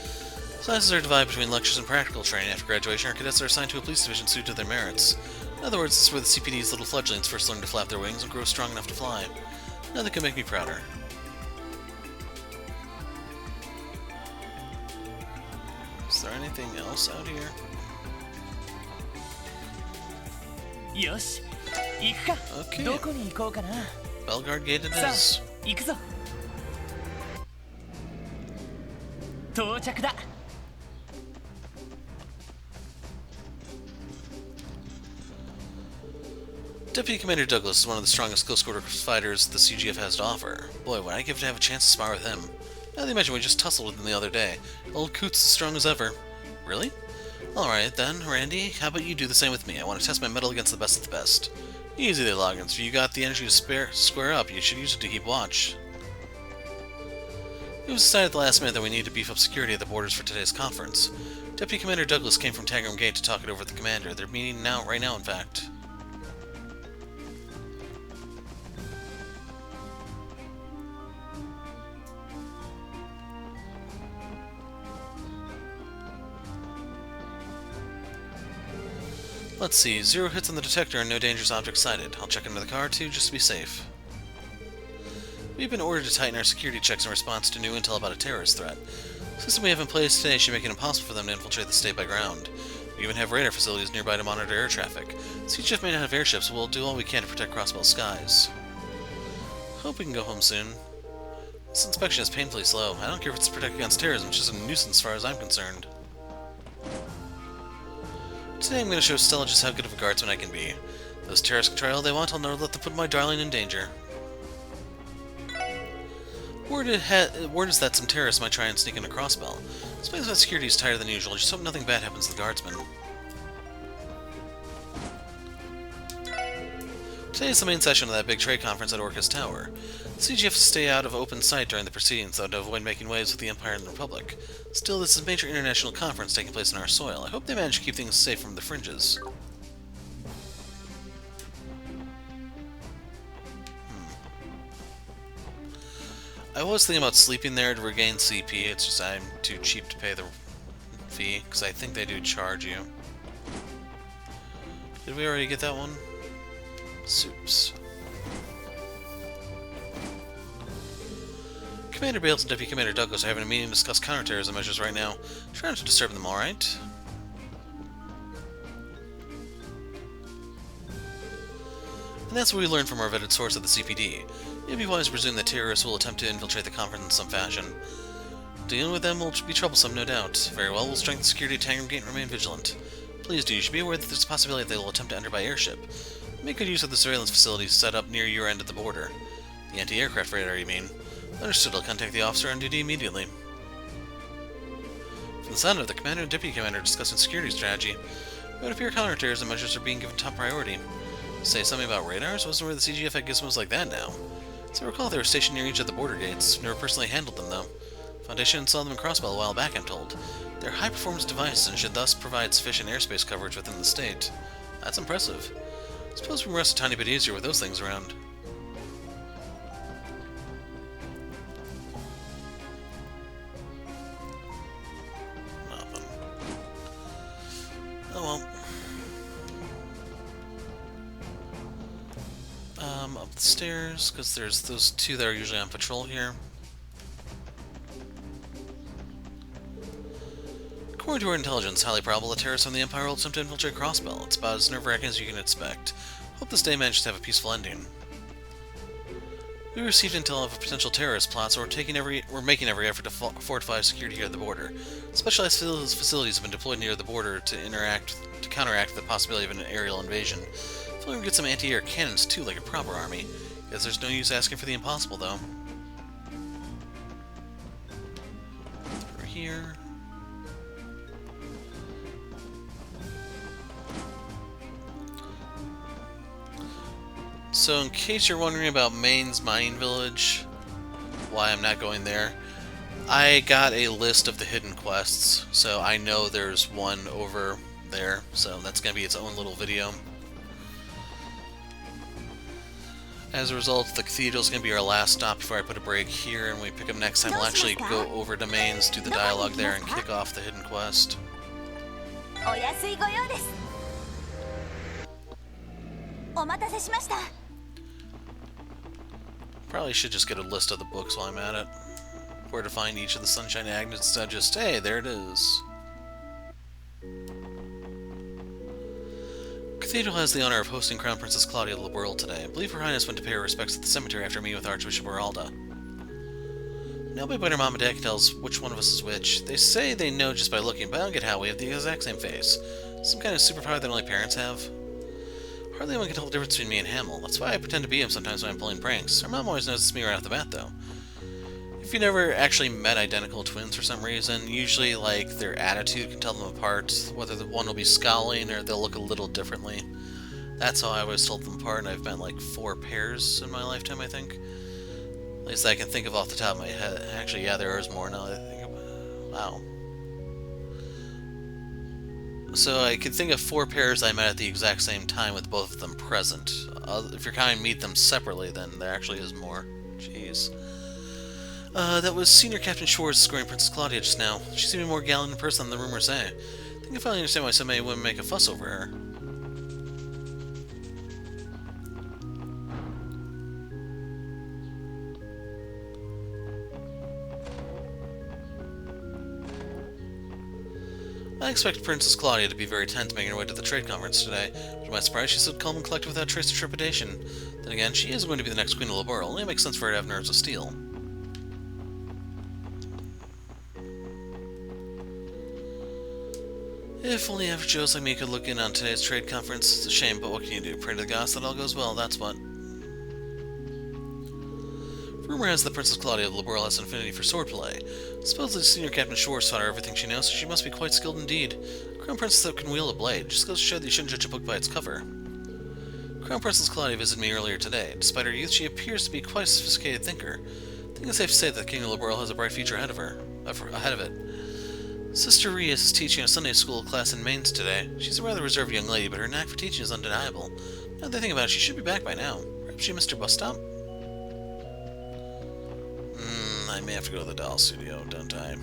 [SPEAKER 1] Classes are divided between lectures and practical training. After graduation, our cadets are assigned to a police division suited to their merits. In other words, this is where the CPD's little fledglings first learn to flap their wings and grow strong enough to fly. Nothing could make me prouder. Is there anything else out here?
[SPEAKER 2] よし行くか
[SPEAKER 1] Okay.
[SPEAKER 2] どこに行こうかな
[SPEAKER 1] Belgard Gate it
[SPEAKER 2] さあ
[SPEAKER 1] is.
[SPEAKER 2] 行くぞ到着だ
[SPEAKER 1] Deputy Commander Douglas is one of the strongest close quarter fighters the CGF has to offer. Boy, would I give to have a chance to spar with him. Now that you mention we just tussled with him the other day. Old Coot's as strong as ever. Really? Alright then, Randy, how about you do the same with me? I want to test my mettle against the best of the best. Easy there, Loggins. If you got the energy to square up, you should use it to keep watch. It was decided at the last minute that we need to beef up security at the borders for today's conference. Deputy Commander Douglas came from Tangram Gate to talk it over with the commander. They're meeting right now, in fact. Let's see, 0 hits on the detector and no dangerous objects sighted. I'll check into the car too, just to be safe. We've been ordered to tighten our security checks in response to new intel about a terrorist threat. The system we have in place today should make it impossible for them to infiltrate the state by ground. We even have radar facilities nearby to monitor air traffic. CGF may not have airships, but we'll do all we can to protect Crossbell skies. Hope we can go home soon. This inspection is painfully slow. I don't care if it's to protect against terrorism, it's just a nuisance as far as I'm concerned. Today I'm going to show Stella just how good of a guardsman I can be. Those terrorists can try all they want, I'll never let them put my darling in danger. Word is that some terrorists might try and sneak into Crossbell. This place with security is tighter than usual, just hope nothing bad happens to the guardsmen. Today is the main session of that big trade conference at Orca's Tower. The CGF has to stay out of open sight during the proceedings, though, to avoid making waves with the Empire and the Republic. Still, this is a major international conference taking place on our soil. I hope they manage to keep things safe from the fringes. I was thinking about sleeping there to regain CP, it's just I'm too cheap to pay the fee, because I think they do charge you. Did we already get that one? Soups. Commander Bales and Deputy Commander Douglas are having a meeting to discuss counterterrorism measures right now. Try not to disturb them, alright? And that's what we learned from our vetted source at the CPD. It'd be wise to presume that terrorists will attempt to infiltrate the conference in some fashion. Dealing with them will be troublesome, no doubt. Very well, we'll strengthen security at Tangram Gate and remain vigilant. Please do, you should be aware that there's a possibility that they will attempt to enter by airship. Make good use of the surveillance facilities set up near your end of the border. The anti-aircraft radar, you mean? Understood, I'll contact the officer on duty immediately. From the sound of it, the commander and deputy commander are discussing security strategy. It would appear counterterrorism measures are being given top priority. Say something about radars? Wasn't where the CGF had gizmos like that now. As I recall, they were stationed near each of the border gates. Never personally handled them, though. Foundation installed them in Crossbell a while back, I'm told. They're high-performance devices and should thus provide sufficient airspace coverage within the state. That's impressive. Suppose we can rest a tiny bit easier with those things around. Nothing. Oh well. Up the stairs, because there's those two that are usually on patrol here. According to our intelligence, highly probable the terrorists from the Empire will attempt to infiltrate Crossbell. It's about as nerve-wracking as you can expect. Hope this day manages to have a peaceful ending. We received intel of a potential terrorist plot, so we're making every effort to fortify security here at the border. Specialized facilities have been deployed near the border to counteract the possibility of an aerial invasion. If only we get some anti-air cannons too, like a proper army. Guess there's no use asking for the impossible, though. Through here. So, in case you're wondering about Maine's mining village, why I'm not going there, I got a list of the hidden quests, so I know there's one over there, so that's going to be its own little video. As a result, the cathedral is going to be our last stop before I put a break here, and we pick up next time. We'll actually go over domains, do the dialogue there, and kick off the hidden quest. Probably should just get a list of the books while I'm at it. Where to find each of the Sunshine Agnes instead of just, hey, there it is. Cathedral has the honor of hosting Crown Princess Claudia of the world today. I believe Her Highness went to pay her respects at the cemetery after meeting with Archbishop Geralda. Nobody but her mom and dad can tell us which one of us is which. They say they know just by looking, but I don't get how we have the exact same face. Some kind of superpower that only parents have. Hardly anyone can tell the difference between me and Hamill. That's why I pretend to be him sometimes when I'm pulling pranks. Her mom always notices me right off the bat, though. If you never actually met identical twins for some reason, usually, like, their attitude can tell them apart, whether the one will be scowling or they'll look a little differently. That's how I always told them apart, and I've met, like, 4 pairs in my lifetime, I think. At least I can think of off the top of my head. Actually, yeah, there is more now that I think about it. Wow. So I can think of 4 pairs I met at the exact same time with both of them present. If you're counting meet them separately, then there actually is more. Jeez. That was Senior Captain Schwartz scoring Princess Claudia just now. She seemed more gallant in person than the rumors say. I think I finally understand why so many women make a fuss over her. I expected Princess Claudia to be very tense making her way to the trade conference today. To my surprise, she stood calm and collected without trace of trepidation. Then again, she is going to be the next Queen of Laboral. It only makes sense for her to have nerves of steel. If only average Joes like me could look in on today's trade conference. It's a shame, but what can you do? Pray to the gods that all goes well, that's what. Rumor has that Princess Claudia of Laboral has an affinity for swordplay. Supposedly Senior Captain Schwartz taught her everything she knows, so she must be quite skilled indeed. Crown Princess that can wield a blade. Just goes to show that you shouldn't judge a book by its cover. Crown Princess Claudia visited me earlier today. Despite her youth, she appears to be quite a sophisticated thinker. I think it's safe to say that the King of Laboral has a bright future ahead of it. Sister Rias is teaching a Sunday school class in Mainz today. She's a rather reserved young lady, but her knack for teaching is undeniable. Now that I think about it, she should be back by now. Perhaps she missed her bus stop? I may have to go to the doll studio, don't I?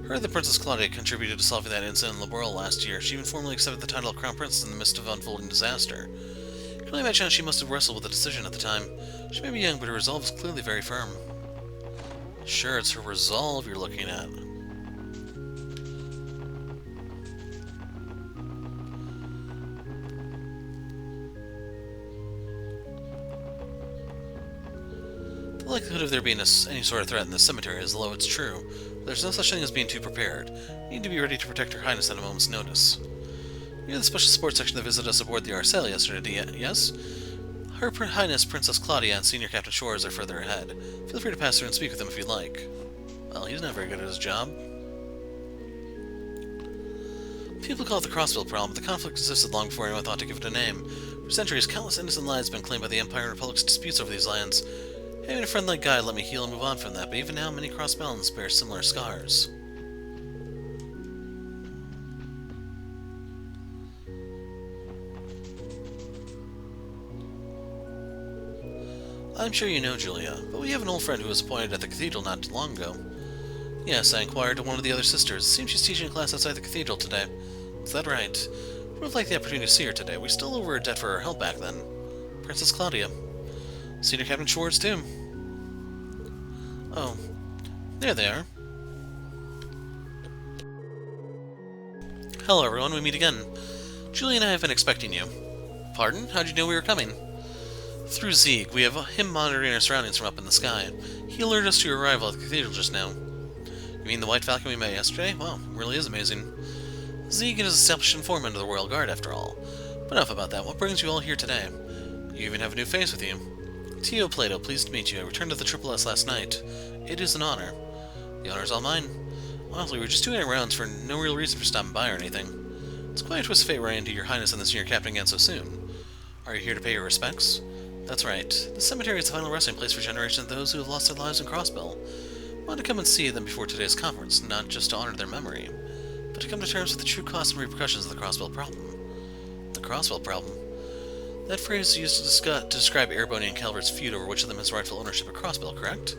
[SPEAKER 1] Heard that Princess Claudia contributed to solving that incident in Laboral last year. She even formally accepted the title of Crown Princess in the midst of unfolding disaster. I can only imagine how she must have wrestled with the decision at the time. She may be young, but her resolve is clearly very firm. Sure, it's her resolve you're looking at. The likelihood of there being any sort of threat in the cemetery is low, it's true. But there's no such thing as being too prepared. You need to be ready to protect Her Highness at a moment's notice. You're the special support section that visited us aboard the Arcel yesterday, yes? Her Highness Princess Claudia and Senior Captain Schwartz are further ahead. Feel free to pass through and speak with them if you'd like. Well, he's not very good at his job. People call it the Crossbell problem, but the conflict existed long before anyone thought to give it a name. For centuries, countless innocent lives have been claimed by the Empire and Republic's disputes over these lands. Having a friend like Guy let me heal and move on from that, but even now many Crossbellans bear similar scars. I'm sure you know Julia, but we have an old friend who was appointed at the cathedral not too long ago. Yes, I inquired to one of the other sisters. It seems she's teaching a class outside the cathedral today. Is that right? Would have liked the opportunity to see her today. We still owe her a debt for her help back then. Princess Claudia. Senior Captain Schwartz, too. Oh, there they are. Hello, everyone. We meet again. Julie and I have been expecting you. Pardon? How'd you know we were coming? Through Zeeg. We have him monitoring our surroundings from up in the sky. He alerted us to your arrival at the cathedral just now. You mean the White Falcon we met yesterday? Well, it really is amazing. Zeeg is established informant of the Royal Guard, after all. But enough about that. What brings you all here today? You even have a new face with you. Tio Plato, pleased to meet you. I returned to the Triple S last night. It is an honor. The honor's all mine. Honestly, we were just doing our rounds for no real reason for stopping by or anything. It's quite a twist of fate running into your highness and the senior captain again so soon. Are you here to pay your respects? That's right. The cemetery is the final resting place for generations of those who have lost their lives in Crossbell. wanted to come and see them before today's conference, not just to honor their memory, but to come to terms with the true costs and repercussions of the Crossbell problem. The Crossbell problem? That phrase is used to describe Airbony and Calvert's feud over which of them has rightful ownership of Crossbell, correct?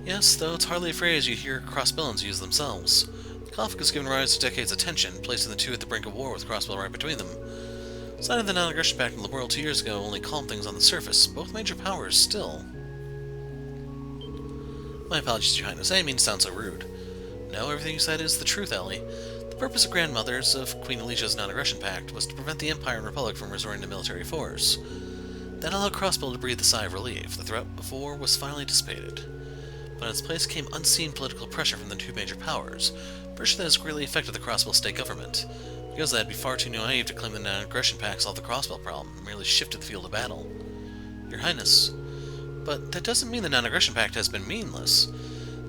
[SPEAKER 1] Yes, though it's hardly a phrase you hear Crossbellans use themselves. The conflict has given rise to decades of tension, placing the two at the brink of war with Crossbell right between them. Signing the Non-Aggression Pact in the world 2 years ago only calmed things on the surface, both major powers still. My apologies, Your Highness, I didn't mean to sound so rude. No, everything you said is the truth, Ellie. The purpose of Grandmothers of Queen Alicia's Non-Aggression Pact was to prevent the Empire and Republic from resorting to military force. That allowed Crossbell to breathe a sigh of relief. The threat of war was finally dissipated. But in its place came unseen political pressure from the two major powers, pressure that has greatly affected the Crossbell state government. Because that, it'd be far too naive to claim the Non-Aggression Pact solved the Crossbell problem, and merely shifted the field of battle. Your Highness. But that doesn't mean the Non-Aggression Pact has been meaningless.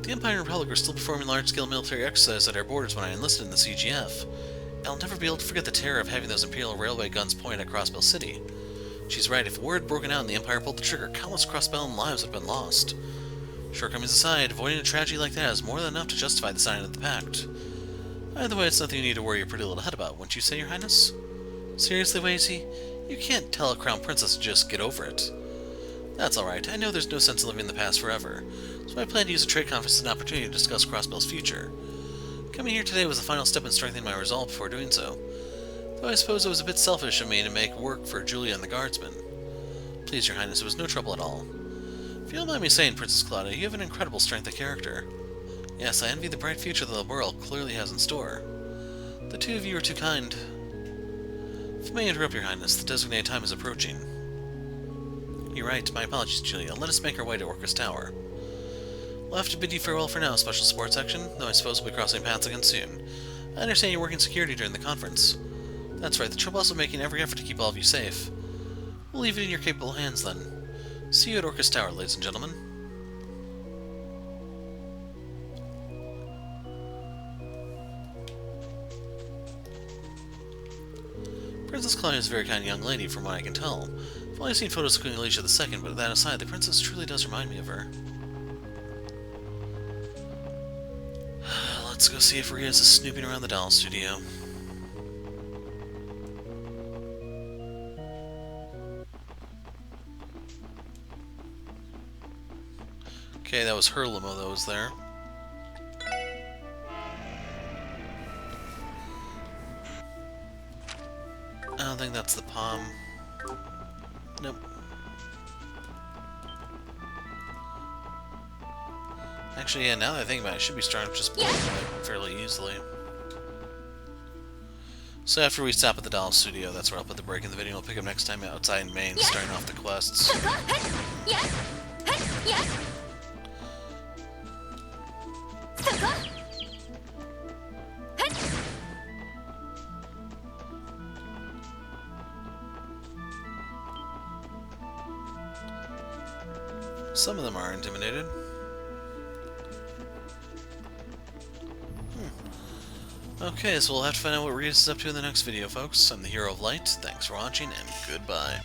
[SPEAKER 1] The Empire and Republic were still performing large-scale military exercises at our borders when I enlisted in the CGF. I'll never be able to forget the terror of having those Imperial Railway guns pointed at Crossbell City. She's right, if war had broken out and the Empire pulled the trigger, countless Crossbellan lives would have been lost. Shortcomings aside, avoiding a tragedy like that is more than enough to justify the signing of the pact. Either way, it's nothing you need to worry your pretty little head about, wouldn't you say, Your Highness? Seriously, Wazy? You can't tell a Crown Princess to just get over it. That's alright, I know there's no sense in living in the past forever, so I plan to use a trade conference as an opportunity to discuss Crossbell's future. Coming here today was the final step in strengthening my resolve before doing so, though I suppose it was a bit selfish of me to make work for Julia and the Guardsmen. Please, Your Highness, it was no trouble at all. If you don't mind me saying, Princess Claudia, you have an incredible strength of character. Yes, I envy the bright future that the world clearly has in store. The two of you are too kind. If I may interrupt, Your Highness, the designated time is approaching. You're right, my apologies, Julia. Let us make our way to Orcus Tower. We'll have to bid you farewell for now, Special Sports Section, though I suppose we'll be crossing paths again soon. I understand you're working security during the conference. That's right, the Trouble is making every effort to keep all of you safe. We'll leave it in your capable hands, then. See you at Orcus Tower, ladies and gentlemen. Princess Claudia is a very kind young lady, from what I can tell. I've only seen photos of Queen Alicia II, but that aside, the princess truly does remind me of her. Let's go see if Ria's snooping around the doll studio. Okay, that was her limo that was there. I don't think that's the palm. Nope. Actually, yeah, now that I think about it, I should be starting to just blowing it fairly easily. So after we stop at the doll studio, that's where I'll put the break in the video. We'll pick up next time outside in Maine, starting off the quests. Some of them are intimidated. Okay, so we'll have to find out what Rias is up to in the next video, folks. I'm the Hero of Light. Thanks for watching, and goodbye.